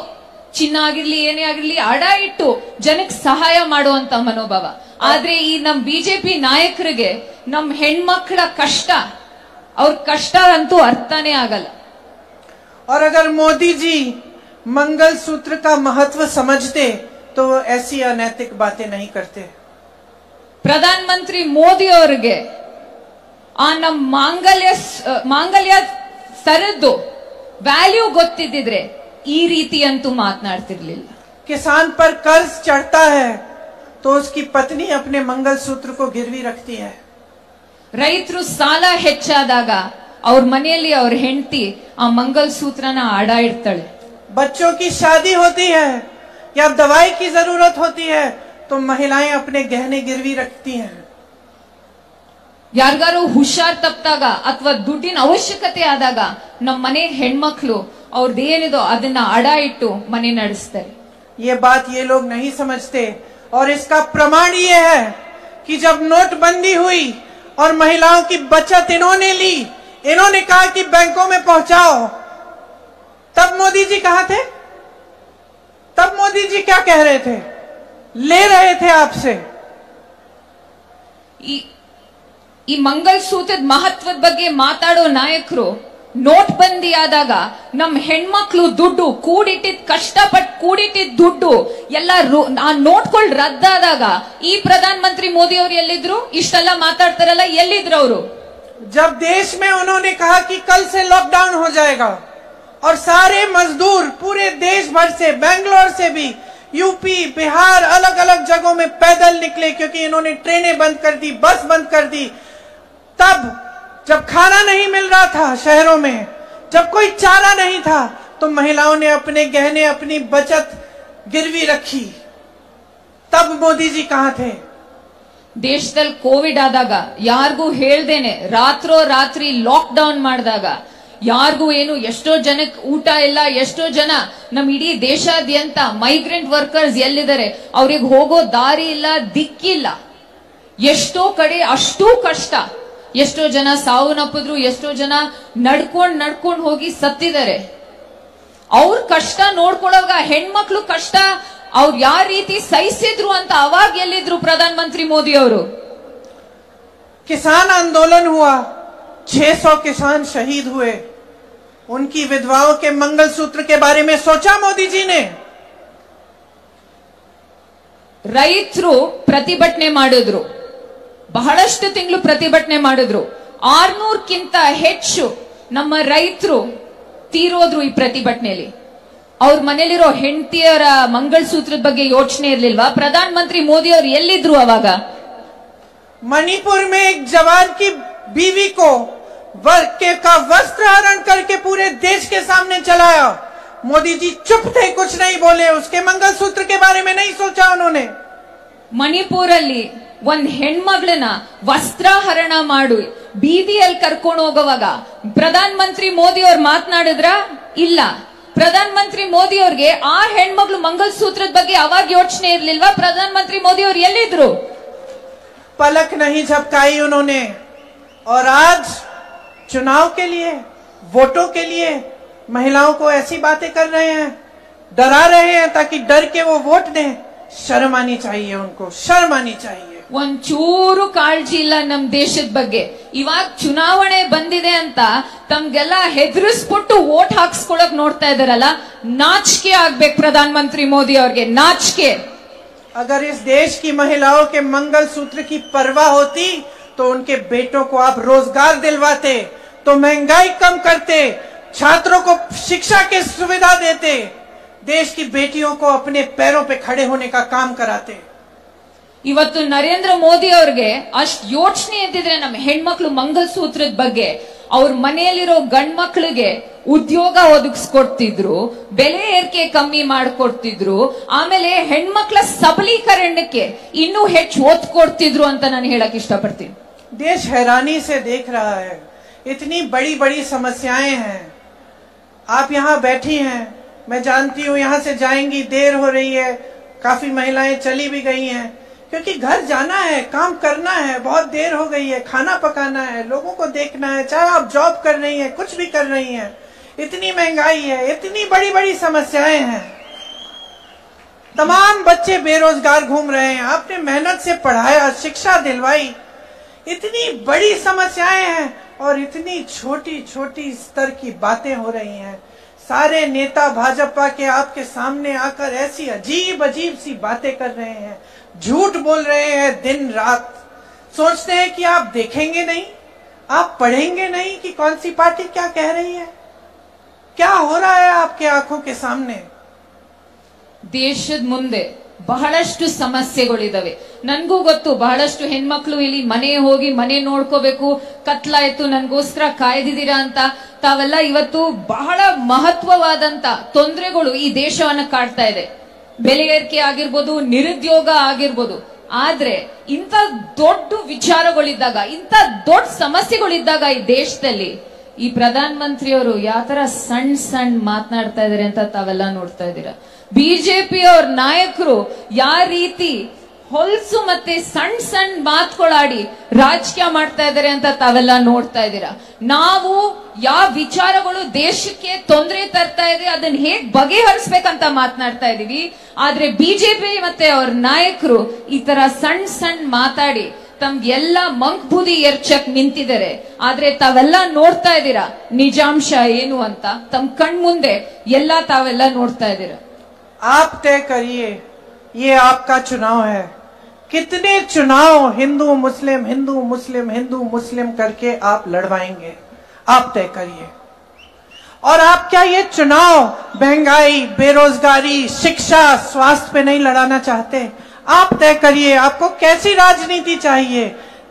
ಚಿನ್ನ ಆಗಿರ್ಲಿ ಏನೇ ಆಗಿರ್ಲಿ ಅಡ ಇಟ್ಟು ಜನಕ್ಕೆ ಸಹಾಯ ಮಾಡುವಂತ ಮನೋಭಾವ. ಆದ್ರೆ ಈ ನಮ್ ಬಿಜೆಪಿ ನಾಯಕರಿಗೆ ನಮ್ ಹೆಣ್ಮಕ್ಳ ಕಷ್ಟ, ಅವ್ರ ಕಷ್ಟ ಅಂತೂ ಅರ್ಥನೇ ಆಗಲ್ಲ. और अगर मोदी जी मंगलसूत्र का महत्व समझते तो तो वो ऐसी अनैतिक बातें नहीं करते। ಪ್ರಧಾನಮಂತ್ರಿ ಮೋದಿ ಅವರಿಗೆ ಆ ನಮ್ಮ ಮಾಂಗಲ್ಯ ಸರದ್ದು ವ್ಯಾಲ್ಯೂ ಗೊತ್ತಿದ್ದಿದ್ರೆ ಈ ರೀತಿ ಅಂತೂ ಮಾತನಾಡ್ತಿರ್ಲಿಲ್ಲ। किसान पर कर्ज चढ़ता है तो उसकी पत्नी अपने मंगलसूत्र को गिरवी रखती है। ರೈತರು ಸಾಲ ಹೆಚ್ಚಾದಾಗ ಅವ್ರ ಮನೆಯಲ್ಲಿ ಅವ್ರ ಹೆಂಡತಿ ಆ ಮಂಗಲಸೂತ್ರನ ಅಡ ಇಡ್ತಾಳೆ। बच्चों की शादी होती है या दवाई की जरूरत होती है तो महिलाएं अपने गहने गिरवी रखती हैं। ಯಾರಿಗಾರು ಹುಷಾರ್ ತಪ್ಪಿದಾಗ ಅಥವಾ ದುಡ್ಡಿನ ಅವಶ್ಯಕತೆ ಆದಾಗ ನಮ್ಮ ಮನೆ ಹೆಣ್ಮಕ್ಳು ಅವ್ರದ್ದೇನಿದೋ ಅದನ್ನ ಅಡ ಇಟ್ಟು ಮನೆ ನಡೆಸ್ತಾರೆ। ये बात ये लोग नहीं समझते और इसका प्रमाण ये है कि जब नोटबंदी हुई और महिलाओं की बचत इन्होंने ली, इन्होंने कहा कि बैंकों में पहुंचाओ, तब मोदी जी कहां थे? तब मोदी जी क्या कह रहे थे? ले रहे थे आपसे। ಈ ಮಂಗಲಸೂತ್ರದ ಮಹತ್ವದ ಬಗ್ಗೆ ಮಾತಾಡೋ ನಾಯಕರು ನೋಟ್ ಬಂದಿ ಆದಾಗ ನಮ್ಮ ಹೆಣ್ಮಕ್ಳು ದುಡ್ಡು ಕೂಡಿಟ್ಟಿದ್ ಕಷ್ಟಪಟ್ಟು ಕೂಡಿಟ್ಟಿದ್ ದುಡ್ಡು ಎಲ್ಲ ಆ ನೋಟ್ಗಳು ರದ್ದಾದಾಗ ಈ ಪ್ರಧಾನ ಮಂತ್ರಿ ಮೋದಿ ಅವರು ಎಲ್ಲಿದ್ರು? ಇಷ್ಟೆಲ್ಲ ಮಾತಾಡ್ತಾರಲ್ಲ, ಎಲ್ಲಿದ್ರು ಅವರು? जब देश में उन्होंने कहा कि कल से लॉकडाउन हो जाएगा और सारे मजदूर पूरे देश भर से, बेंगलोर से भी, यूपी, बिहार, अलग अलग जगहों में पैदल निकले क्योंकि इन्होंने ट्रेनें बंद कर दी, बस बंद कर दी। तब जब खाना नहीं मिल रहा था शहरों में, जब कोई चारा नहीं था, तो महिलाओं ने अपने गहने, अपनी बचत गिरवी रखी। तब मोदी जी कहां थे? ದೇಶದಲ್ಲಿ ಕೋವಿಡ್ ಆದಾಗ ಯಾರಿಗೂ ಹೇಳ್ದೇನೆ ರಾತ್ರಿ ಲಾಕ್ ಡೌನ್ ಮಾಡಿದಾಗ ಯಾರಿಗೂ ಏನು, ಎಷ್ಟೋ ಜನಕ್ಕೆ ಊಟ ಇಲ್ಲ, ಎಷ್ಟೋ ಜನ ನಮ್ ಇಡೀ ದೇಶಾದ್ಯಂತ ಮೈಗ್ರೆಂಟ್ ವರ್ಕರ್ಸ್ ಎಲ್ಲಿದ್ದಾರೆ ಅವ್ರಿಗೆ ಹೋಗೋ ದಾರಿ ಇಲ್ಲ, ದಿಕ್ಕಿಲ್ಲ, ಎಷ್ಟೋ ಕಡೆ ಅಷ್ಟೂ ಕಷ್ಟ, ಎಷ್ಟೋ ಜನ ಸಾವನ್ನಪ್ಪಿದ್ರು, ಎಷ್ಟೋ ಜನ ನಡ್ಕೊಂಡ್ ಹೋಗಿ ಸತ್ತಿದ್ದಾರೆ। ಅವ್ರ ಕಷ್ಟ ನೋಡ್ಕೊಳ್ಳೋವಾಗ ಹೆಣ್ಮಕ್ಳು ಕಷ್ಟ ಅವ್ರು ಯಾವ ರೀತಿ ಸಹಿಸಿದ್ರು ಅಂತ ಅವಾಗ ಎಲ್ಲಿದ್ರು ಪ್ರಧಾನ ಮಂತ್ರಿ ಮೋದಿ ಅವರು? किसान आंदोलन हुआ, 600 किसान शहीद हुए, उनकी विधवाओं के मंगलसूत्र के बारे में सोचा मोदी जी ने? ರೈತರು ಪ್ರತಿಭಟನೆ ಮಾಡಿದ್ರು, ಬಹಳಷ್ಟು ತಿಂಗಳು ಪ್ರತಿಭಟನೆ ಮಾಡಿದ್ರು, 600ಕ್ಕಿಂತ ಹೆಚ್ಚು ನಮ್ಮ ರೈತರು ತೀರೋದ್ರು ಈ ಪ್ರತಿಭಟನೆಯಲ್ಲಿ। ಅವ್ರ ಮನೇಲಿರೋ ಹೆಂಡತಿಯರ ಮಂಗಲಸೂತ್ರದ ಬಗ್ಗೆ ಯೋಚನೆ ಇರ್ಲಿಲ್ವಾ? ಪ್ರಧಾನ ಮಂತ್ರಿ ಮೋದಿ ಅವರು ಎಲ್ಲಿದ್ರು ಅವಾಗ? मणिपुर में एक जवान की बीवी को का वस्त्र हरण करके पूरे देश के सामने चलाया, मोदी जी चुप थे, कुछ नहीं बोले, उसके मंगलसूत्र के बारे में नहीं सोचा उन्होंने। ಮಣಿಪುರಲ್ಲಿ ಒಂದ್ ಹೆಣ್ಮಗಳನ್ನ ವಸ್ತ್ರಹರಣ ಮಾಡಿ ಬೀದಿಯಲ್ಲಿ ಕರ್ಕೊಂಡು ಹೋಗುವಾಗ ಪ್ರಧಾನ ಮಂತ್ರಿ ಮೋದಿ ಅವ್ರು ಮಾತನಾಡಿದ್ರ? ಇಲ್ಲ। ಪ್ರಧಾನ ಮಂತ್ರಿ ಮೋದಿ ಅವ್ರಿಗೆ ಆ ಹೆಣ್ಮಗಳು ಮಂಗಲಸೂತ್ರದ ಬಗ್ಗೆ ಅವಾಗ ಯೋಚನೆ ಇರ್ಲಿಲ್ವಾ? ಪ್ರಧಾನ ಮಂತ್ರಿ ಮೋದಿ ಅವ್ರು ಎಲ್ಲಿದ್ರು? पलक नहीं झपकाई उन्होंने। और आज चुनाव के लिए, वोटों के लिए महिलाओं को ऐसी बातें कर रहे हैं, डरा रहे हैं ताकि डर के वो वोट दें। शर्म आनी चाहिए उनको, शर्म आनी चाहिए। ಒಂಚೂರು ಕಾಳಜಿ ಇಲ್ಲ ನಮ್ ದೇಶದ ಬಗ್ಗೆ। ಇವಾಗ ಚುನಾವಣೆ ಬಂದಿದೆ ಅಂತ ತಮ್ಗೆಲ್ಲ ಹೆದರಿಸ್ಬಿಟ್ಟು ವೋಟ್ ಹಾಕ್ಸ್ಕೊಳಕ್ ನೋಡ್ತಾ ಇದಾರಲ್ಲ, ನಾಚಿಕೆ ಆಗ್ಬೇಕು ಪ್ರಧಾನ ಮಂತ್ರಿ ಮೋದಿ ಅವ್ರಿಗೆ, ನಾಚಿಕೆ। अगर इस देश की महिलाओं के मंगलसूत्र की परवाह होती तो उनके बेटों को आप रोजगार दिलवाते, तो महंगाई कम करते, छात्रों को शिक्षा की सुविधा देते, देश की बेटियों को अपने पैरों पे खड़े होने का काम कराते। ಇವತ್ತು ನರೇಂದ್ರ ಮೋದಿ ಅವ್ರಿಗೆ ಅಷ್ಟ್ ಯೋಚನೆ ಇದ್ದಿದ್ರೆ ನಮ್ಮ ಹೆಣ್ಮಕ್ಳು ಮಂಗಲಸೂತ್ರದ ಬಗ್ಗೆ ಅವ್ರ ಮನೆಯಲ್ಲಿರೋ ಗಂಡ್ ಮಕ್ಳಿಗೆ ಉದ್ಯೋಗ ಒದಗಿಸ್ಕೊಡ್ತಿದ್ರು, ಬೆಲೆ ಏರಿಕೆ ಕಮ್ಮಿ ಮಾಡ್ಕೊಡ್ತಿದ್ರು, ಆಮೇಲೆ ಹೆಣ್ಮಕ್ಳ ಸಬಲೀಕರಣಕ್ಕೆ ಇನ್ನೂ ಹೆಚ್ಚು ಒತ್ತು ಕೊಡ್ತಿದ್ರು ಅಂತ ನಾನು ಹೇಳಕ್ ಇಷ್ಟಪಡ್ತೀನಿ। देश हैरानी से देख रहा है, इतनी बड़ी बड़ी समस्याएं हैं। आप यहाँ बैठी हैं, मैं जानती हूँ यहाँ से जाएंगी, देर हो रही है, काफी महिलाएं चली भी गई हैं क्योंकि घर जाना है, काम करना है, बहुत देर हो गई है, खाना पकाना है, लोगों को देखना है, चाहे आप जॉब कर रही हैं, कुछ भी कर रही हैं। इतनी महंगाई है, इतनी बड़ी बड़ी समस्याएं हैं, तमाम बच्चे बेरोजगार घूम रहे हैं, आपने मेहनत से पढ़ाया, शिक्षा दिलवाई, इतनी बड़ी समस्याएं हैं और इतनी छोटी छोटी स्तर की बातें हो रही हैं। सारे नेता भाजपा के आपके सामने आकर ऐसी अजीब अजीब सी बातें कर रहे हैं, झूठ बोल रहे हैं दिन रात। सोचते हैं कि आप देखेंगे नहीं, आप पढ़ेंगे नहीं कि कौन सी पार्टी क्या कह रही है। क्या हो रहा है आपके आंखों के सामने? ದೇಶದ ಮುಂದೆ ಬಹಳಷ್ಟು ಸಮಸ್ಯೆಗಳಿದಾವೆ. ನನ್ಗೂ ಗೊತ್ತು, ಬಹಳಷ್ಟು ಹೆಣ್ಮಕ್ಳು ಇಲ್ಲಿ ಮನೆ ಹೋಗಿ ಮನೆ ನೋಡ್ಕೋಬೇಕು, ಕತ್ಲಾಯ್ತು, ನನ್ಗೋಸ್ಕರ ಕಾಯ್ದಿದ್ದೀರಾ ಅಂತ. ತಾವೆಲ್ಲ ಇವತ್ತು ಬಹಳ ಮಹತ್ವವಾದಂತ ತೊಂದರೆಗಳು ಈ ದೇಶವನ್ನ ಕಾಡ್ತಾ ಇದೆ. ಬೆಲೆ ಏರಿಕೆ ಆಗಿರ್ಬೋದು, ನಿರುದ್ಯೋಗ ಆಗಿರ್ಬೋದು. ಆದ್ರೆ ಇಂಥ ದೊಡ್ಡ ವಿಚಾರಗಳಿದ್ದಾಗ, ಇಂಥ ದೊಡ್ಡ ಸಮಸ್ಯೆಗಳಿದ್ದಾಗ ಈ ದೇಶದಲ್ಲಿ ಈ ಪ್ರಧಾನ ಮಂತ್ರಿಯವರು ಯಾವ ತರ ಸಣ್ಣ ಸಣ್ಣ ಮಾತನಾಡ್ತಾ ಇದಾರೆ ಅಂತ ತಾವೆಲ್ಲ ನೋಡ್ತಾ ಇದ್ದೀರಾ. ಬಿಜೆಪಿ ಅವ್ರ ನಾಯಕರು ಯಾವ ರೀತಿ ಹೊಲ್ಸು ಮತ್ತೆ ಸಣ್ಣ ಸಣ್ಣ ಮಾತುಗಳಾಡಿ ರಾಜಕೀಯ ಮಾಡ್ತಾ ಇದಾರೆ ಅಂತ ತಾವೆಲ್ಲ ನೋಡ್ತಾ ಇದ್ದೀರಾ. ನಾವು ಯಾವ ವಿಚಾರಗಳು ದೇಶಕ್ಕೆ ತೊಂದರೆ ತರ್ತಾ ಇದೆ ಅದನ್ನ ಹೇಗ್ ಬಗೆಹರಿಸಬೇಕಂತ ಮಾತನಾಡ್ತಾ ಇದೀವಿ. ಆದ್ರೆ ಬಿಜೆಪಿ ಮತ್ತೆ ಅವ್ರ ನಾಯಕರು ಈ ತರ ಸಣ್ಣ ಸಣ್ಣ ಮಾತಾಡಿ ತಮ್ಗೆಲ್ಲ ಮಂಕ್ ಬೂದಿ ಎರ್ಚಕ್ ನಿಂತಿದ್ದಾರೆ. ಆದ್ರೆ ತಾವೆಲ್ಲ ನೋಡ್ತಾ ಇದ್ದೀರಾ ನಿಜಾಂಶ ಏನು ಅಂತ. ತಮ್ ಕಣ್ ಮುಂದೆ ಎಲ್ಲ ತಾವೆಲ್ಲ ನೋಡ್ತಾ ಇದ್ದೀರಾ. आप तय करिए, ये आपका चुनाव है। कितने चुनाव हिंदू मुस्लिम हिंदू मुस्लिम हिंदू मुस्लिम करके आप लड़वाएंगे? आप तय करिए। और आप क्या ये चुनाव महंगाई, बेरोजगारी, शिक्षा, स्वास्थ्य पे नहीं लड़ाना चाहते? आप तय करिए, आपको कैसी राजनीति चाहिए?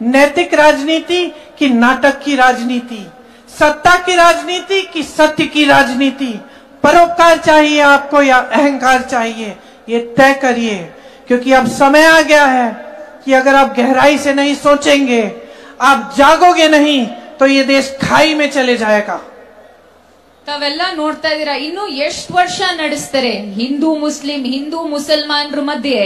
नैतिक राजनीति कि नाटक की राजनीति? सत्ता की राजनीति कि सत्य की राजनीति? परोपकार चाहिए आपको या अहंकार चाहिए? ये तय करिए, क्योंकि अब समय आ गया है कि अगर आप गहराई से नहीं सोचेंगे, आप जागोगे नहीं, तो ये देश खाई में चले जाएगा। ತಾವೆಲ್ಲ ನೋಡ್ತಾ ಇದ್ದೀರಾ, ಇನ್ನು ಎಷ್ಟು ವರ್ಷ ನಡೆಸ್ತಾರೆ ಹಿಂದೂ ಮುಸಲ್ಮಾನರ ಮಧ್ಯೆ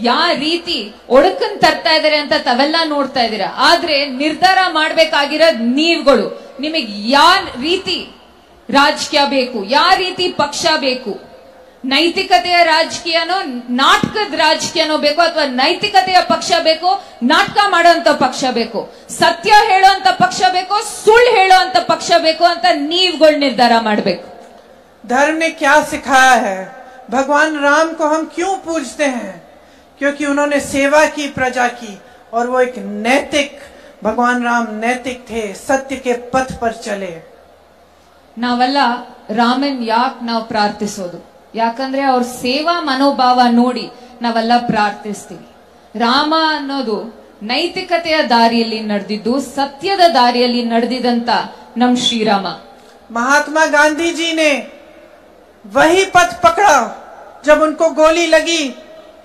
ಯಾವ ರೀತಿ ಒಡಕನ್ ತರ್ತಾ ಇದಾರೆ ಅಂತ ತಾವೆಲ್ಲ ನೋಡ್ತಾ ಇದ್ದೀರಾ. ಆದ್ರೆ ನಿರ್ಧಾರ ಮಾಡ್ಬೇಕಾಗಿರೋದ್ ನೀವುಗಳು. ನಿಮಗೆ ಯಾವ ರೀತಿ ರಾಜಕೀಯ ಬೇಕು, ಯಾವ ರೀತಿ ಪಕ್ಷ ಬೇಕು? ನೈತಿಕತೆಯ ರಾಜಕೀಯನೋ ನಾಟಕದ ರಾಜಕೀಯನೋ ಬೇಕು, ಅಥವಾ ನೈತಿಕತೆಯ ಪಕ್ಷ ಬೇಕು, ನಾಟಕ ಮಾಡುವಂತ ಪಕ್ಷ ಬೇಕು, ಸತ್ಯ ಹೇಳುವಂತ ಪಕ್ಷ ಬೇಕು, ಸುಳ್ಳು ಹೇಳುವಂತ ಪಕ್ಷ ಬೇಕು ಅಂತ ನೀವುಗಳು ನಿರ್ಧಾರ ಮಾಡಬೇಕು. धर्म ने क्या सिखाया है? भगवान राम को हम क्यों पूजते हैं? क्योंकि उन्होंने सेवा की प्रजा की, और वो एक नैतिक, भगवान राम नैतिक थे, सत्य के पथ पर चले। ನಾವೆಲ್ಲ ರಾಮನ್ ಯಾಕೆ ನಾವು ಪ್ರಾರ್ಥಿಸೋದು? ಯಾಕಂದ್ರೆ ಅವ್ರ ಸೇವಾ ಮನೋಭಾವ ನೋಡಿ ನಾವೆಲ್ಲ ಪ್ರಾರ್ಥಿಸ್ತೀವಿ. ರಾಮ ಅನ್ನೋದು ನೈತಿಕತೆಯ ದಾರಿಯಲ್ಲಿ ನಡೆದಿದ್ದು, ಸತ್ಯದ ದಾರಿಯಲ್ಲಿ ನಡೆದಿದ್ದಂತ ನಮ್ ಶ್ರೀರಾಮ. महात्मा गांधी जी ने वही पथ पकड़ा जब उनको गोली लगी,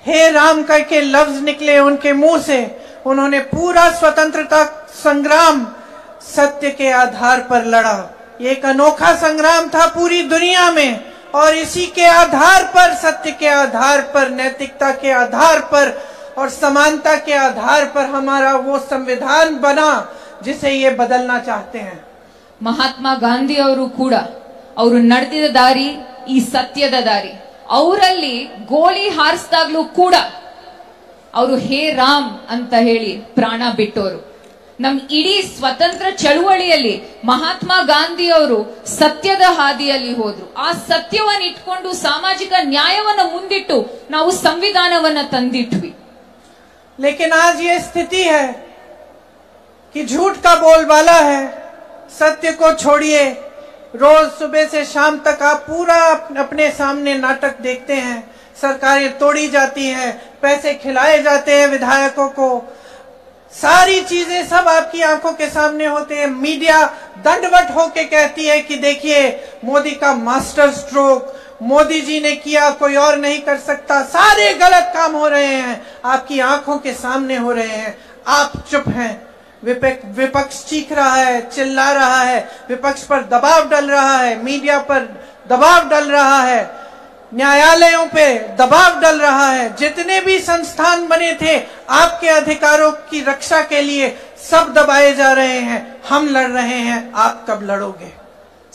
हे राम करके लफ्ज निकले उनके मुंह से। उन्होंने पूरा स्वतंत्रता संग्राम सत्य के आधार पर लड़ा। एक अनोखा संग्राम था पूरी दुनिया में, और इसी के आधार पर, सत्य के आधार पर, नैतिकता के आधार पर और समानता के आधार पर हमारा वो संविधान बना जिसे ये बदलना चाहते हैं। ಮಹಾತ್ಮ ಗಾಂಧಿ ಅವರು ಕೂಡ ಅವರು ನಡೆದಿದ್ದ ದಾರಿ ಈ ಸತ್ಯದ ದಾರಿ. ಅವರಲ್ಲಿ ಗೋಲಿ ಹಾರಿಸಿದಾಗ್ಲೂ ಕೂಡ ಅವರು ಹೇ ರಾಮ್ ಅಂತ ಹೇಳಿ ಪ್ರಾಣ ಬಿಟ್ಟವರು. ನಮ್ ಇಡೀ ಸ್ವತಂತ್ರ ಚಳುವಳಿಯಲ್ಲಿ ಮಹಾತ್ಮ ಗಾಂಧಿ ಅವರು ಸತ್ಯದ ಹಾದಿಯಲ್ಲಿ ಹೋದ್ರು. ಆ ಸತ್ಯವನ್ನ ಇಟ್ಕೊಂಡು ಸಾಮಾಜಿಕ ನ್ಯಾಯವನ್ನ ಮುಂದಿಟ್ಟು ನಾವು ಸಂವಿಧಾನವನ್ನ ತಂದಿಟ್ವಿ. लेकिन आज ये स्थिति है कि झूठ का बोलबाला है, सत्य को छोड़िए। रोज सुबह से शाम तक आप पूरा अपने सामने नाटक देखते हैं। सरकारें तोड़ी जाती हैं, पैसे खिलाए जाते हैं विधायकों को, सारी चीजें सब आपकी आंखों के सामने होते हैं। मीडिया दंडवत होके कहती है कि देखिए मोदी का मास्टर स्ट्रोक, मोदी जी ने किया, कोई और नहीं कर सकता। सारे गलत काम हो रहे हैं, आपकी आंखों के सामने हो रहे हैं, आप चुप हैं। विपक्ष चीख रहा है, चिल्ला रहा है, विपक्ष पर दबाव डल रहा है, मीडिया पर दबाव डल रहा है, न्यायालयों पे दबाव डल रहा है। जितने भी संस्थान बने थे आपके अधिकारों की रक्षा के लिए, सब दबाए जा रहे हैं। हम लड़ रहे हैं, आप कब लड़ोगे?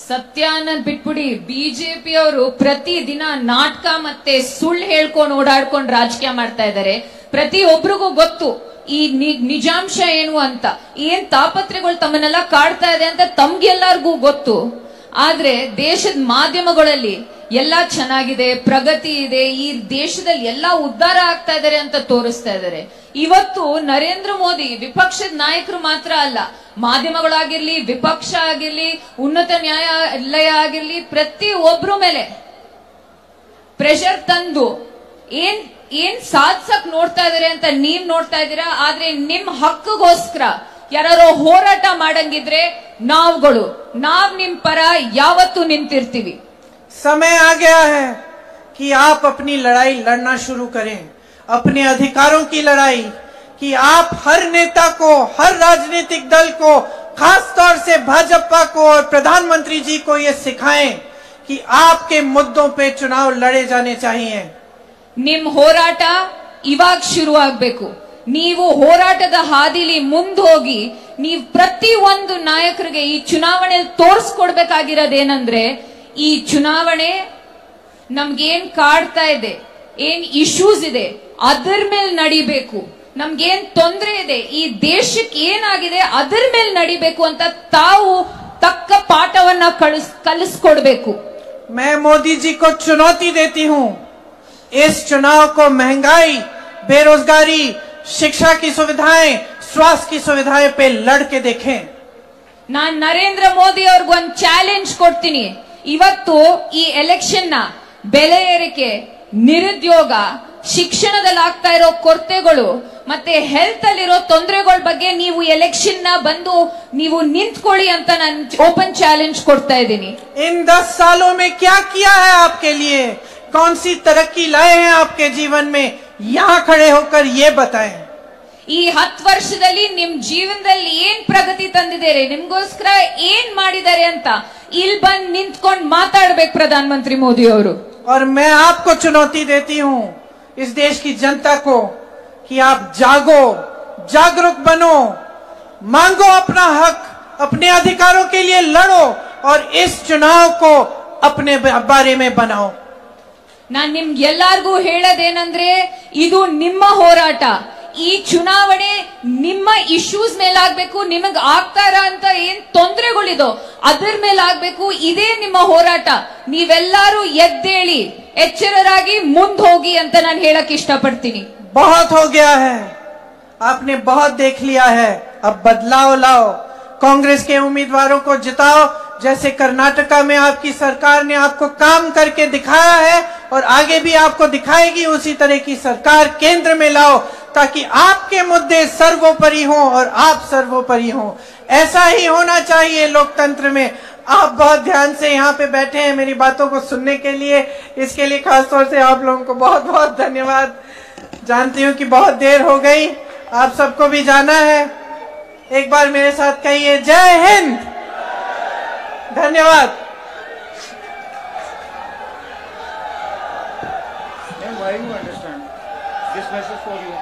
ಸತ್ಯ ಅನ್ನೋದ್ ಬಿಟ್ಬಿಡಿ, ಬಿಜೆಪಿ ಅವರು ಪ್ರತಿ ದಿನ ನಾಟಕ ಮತ್ತೆ ಸುಳ್ಳು ಹೇಳ್ಕೊಂಡು ಓಡಾಡ್ಕೊಂಡು ರಾಜಕೀಯ ಮಾಡ್ತಾ ಇದ್ದಾರೆ. ಪ್ರತಿಯೊಬ್ಬರಿಗೂ ಗೊತ್ತು ಈ ನಿಜಾಂಶ ಏನು ಅಂತ, ಏನ್ ತಾಪತ್ರೆಗಳು ತಮ್ಮನ್ನೆಲ್ಲ ಕಾಡ್ತಾ ಇದೆ ಅಂತ ತಮ್ಗೆಲ್ಲರಿಗೂ ಗೊತ್ತು. ಆದ್ರೆ ದೇಶದ ಮಾಧ್ಯಮಗಳಲ್ಲಿ ಎಲ್ಲ ಚೆನ್ನಾಗಿದೆ, ಪ್ರಗತಿ ಇದೆ, ಈ ದೇಶದಲ್ಲಿ ಎಲ್ಲ ಉದ್ಧಾರ ಆಗ್ತಾ ಇದಾರೆ ಅಂತ ತೋರಿಸ್ತಾ ಇದ್ದಾರೆ. ಇವತ್ತು ನರೇಂದ್ರ ಮೋದಿ ವಿಪಕ್ಷದ ನಾಯಕರು ಮಾತ್ರ ಅಲ್ಲ, ಮಾಧ್ಯಮಗಳಾಗಿರ್ಲಿ, ವಿಪಕ್ಷ ಆಗಿರ್ಲಿ, ಉನ್ನತ ನ್ಯಾಯಾಲಯ ಆಗಿರ್ಲಿ, ಪ್ರತಿ ಒಬ್ರು ಮೇಲೆ ಪ್ರೆಷರ್ ತಂದು ಏನ್ ಸಾಧಿಸಕ್ ನೋಡ್ತಾ ಇದಾರೆ ಅಂತ ನೀವ್ ನೋಡ್ತಾ ಇದ್ದೀರಾ. ಆದ್ರೆ ನಿಮ್ ಹಕ್ಕಗೋಸ್ಕರ ಯಾರೋ ಹೋರಾಟ ಮಾಡಂಗಿದ್ರೆ ನಾವ್ ನಿಮ್ ಪರ ಯಾವತ್ತೂ ನಿಂತಿರ್ತೀವಿ. समय आ गया है कि आप अपनी लड़ाई लड़ना शुरू करें, अपने अधिकारों की लड़ाई, कि आप हर नेता को, हर राजनीतिक दल को, खास तौर से भाजपा को और प्रधानमंत्री जी को ये सिखाएं कि आपके मुद्दों पे चुनाव लड़े जाने चाहिए. ನಿಮ್ ಹೋರಾಟ ಇವಾಗ ಶುರು ಆಗ್ಬೇಕು. ನೀವು ಹೋರಾಟದ ಹಾದಿಲಿ ಮುಂದೆ ಹೋಗಿ ನೀವು ಪ್ರತಿ ಒಂದು ನಾಯಕರಿಗೆ ಈ ಚುನಾವಣೆಯಲ್ಲಿ ತೋರಿಸ್ಕೊಡ್ಬೇಕಾಗಿರೋದೇನಂದ್ರೆ, ಈ ಚುನಾವಣೆ ನಮ್ಗೇನ್ ಕಾಡ್ತಾ ಇದೆ, ಏನ್ ಇಶ್ಯೂಸ್ ಇದೆ ಅದರ ಮೇಲೆ ನಡಿಬೇಕು, ನಮ್ಗೇನ್ ತೊಂದರೆ ಇದೆ, ಈ ದೇಶಕ್ಕೆ ಏನಾಗಿದೆ ಅದರ ಮೇಲೆ ನಡಿಬೇಕು ಅಂತ ತಾವು ತಕ್ಕ ಪಾಠವನ್ನ ಕಲಿಸ್ಕೊಡ್ಬೇಕು. मैं मोदी जी को चुनौती देती हूँ, इस चुनाव को महंगाई, बेरोजगारी, शिक्षा की सुविधाएं, स्वास्थ्य की सुविधाएं पे लड़ के देखें. ನಾನ್ ನರೇಂದ್ರ ಮೋದಿ ಅವ್ರಿಗೊಂದು ಚಾಲೆಂಜ್ ಕೊಡ್ತೀನಿ. ಇವತ್ತು ಈ ಎಲೆಕ್ಷನ್ ನ ಬೆಲೆ ಏರಿಕೆ, ನಿರುದ್ಯೋಗ, ಶಿಕ್ಷಣದಲ್ಲಿ ಆಗ್ತಾ ಇರೋ ಕೊರತೆಗಳು ಮತ್ತೆ ಹೆಲ್ತ್ ಅಲ್ಲಿರೋ ತೊಂದರೆಗಳ ಬಗ್ಗೆ ನೀವು ಎಲೆಕ್ಷನ್ ನ ಬಂದು ನೀವು ನಿಂತ್ಕೊಳ್ಳಿ ಅಂತ ನಾನು ಓಪನ್ ಚಾಲೆಂಜ್ ಕೊಡ್ತಾ ಇದ್ದೀನಿ. इन 10 सालों में क्या किया है आपके लिए, कौन सी तरक्की लाए हैं आपके जीवन में, यहाँ खड़े होकर ये बताएं. ಈ 10 ವರ್ಷದಲ್ಲಿ ನಿಮ್ ಜೀವನದಲ್ಲಿ ಏನ್ ಪ್ರಗತಿ ತಂದಿದ್ದಾರೆ, ನಿಮ್ಗೋಸ್ಕರ ಏನ್ ಮಾಡಿದ್ದಾರೆ ಅಂತ ಇಲ್ಲಿ ಬಂದು ನಿಂತ್ಕೊಂಡು ಮಾತಾಡ್ಬೇಕು ಪ್ರಧಾನ ಮಂತ್ರಿ ಮೋದಿ ಅವರು. और मैं आपको चुनौती देती हूँ, इस देश की जनता को, कि आप जागो, जागरूक बनो, मांगो अपना हक, अपने अधिकारों के लिए लड़ो और इस चुनाव को अपने बारे में बनाओ. ನಾನ್ ನಿಮ್ಗೆ ಎಲ್ಲಾರ್ಗೂ ಹೇಳೋದೇನಂದ್ರೆ, ಇದು ನಿಮ್ಮ ಹೋರಾಟ. ಈ ಚುನಾವಣೆ ನಿಮ್ಮ ಇಶ್ಯೂಸ್ ಮೇಲಾಗ್ಬೇಕು, ನಿಮಗ್ ಆಗ್ತಾರ ಅಂತ ಏನ್ ತೊಂದರೆಗಳಿದೋ ಅದರ ಮೇಲಾಗ್ಬೇಕು. ಇದೇ ನಿಮ್ಮ ಹೋರಾಟ. ನೀವೆಲ್ಲರೂ ಎದ್ದೇಳಿ ಎಚ್ಚರರಾಗಿ ಮುಂದೆ ಹೋಗಿ ಅಂತ ನಾನು ಹೇಳಕ್ ಇಷ್ಟಪಡ್ತೀನಿ. बहुत हो गया है, आपने बहुत देख लिया है, अब बदलाव लाओ, कांग्रेस के उम्मीदवारों को जिताओ. जैसे कर्नाटका में आपकी सरकार ने आपको काम करके दिखाया है और आगे भी आपको दिखाएगी, उसी तरह की सरकार केंद्र में लाओ ताकि आपके मुद्दे सर्वोपरि हों और आप सर्वोपरि हों. ऐसा ही होना चाहिए लोकतंत्र में. आप बहुत ध्यान से यहाँ पे बैठे हैं मेरी बातों को सुनने के लिए, इसके लिए खासतौर से आप लोगों को बहुत बहुत धन्यवाद. जानती हूँ कि बहुत देर हो गई, आप सबको भी जाना है. एक बार मेरे साथ कहिए जय हिंद. धन्यवाद. Why do you understand? This message for you.